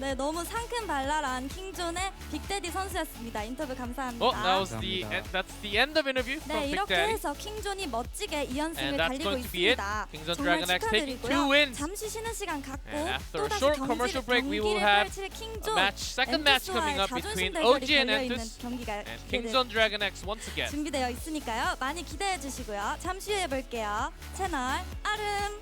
네, 너무 상큼발랄한 킹존의 빅데디 선수였습니다. 인터뷰 감사합니다.
Oh, that was the
감사합니다.
that's the end of interview from
네,
Big
이렇게
Daddy.
해서 킹존이 멋지게 2연승을
And that's
달리고
going to be it.
있습니다.
Kingzone
정말
DragonX taking 2
축하드리고요.
wins.
잠시 쉬는 시간 갖고
And after a
또다시
short commercial break, we will have
경기를 펼칠
A
킹존
match, second match coming up between OG and Entus
경기가
and Kingzone DragonX once again.
준비되어 있으니까요. 많이 기대해 주시고요. 잠시 후에 볼게요. 채널 아름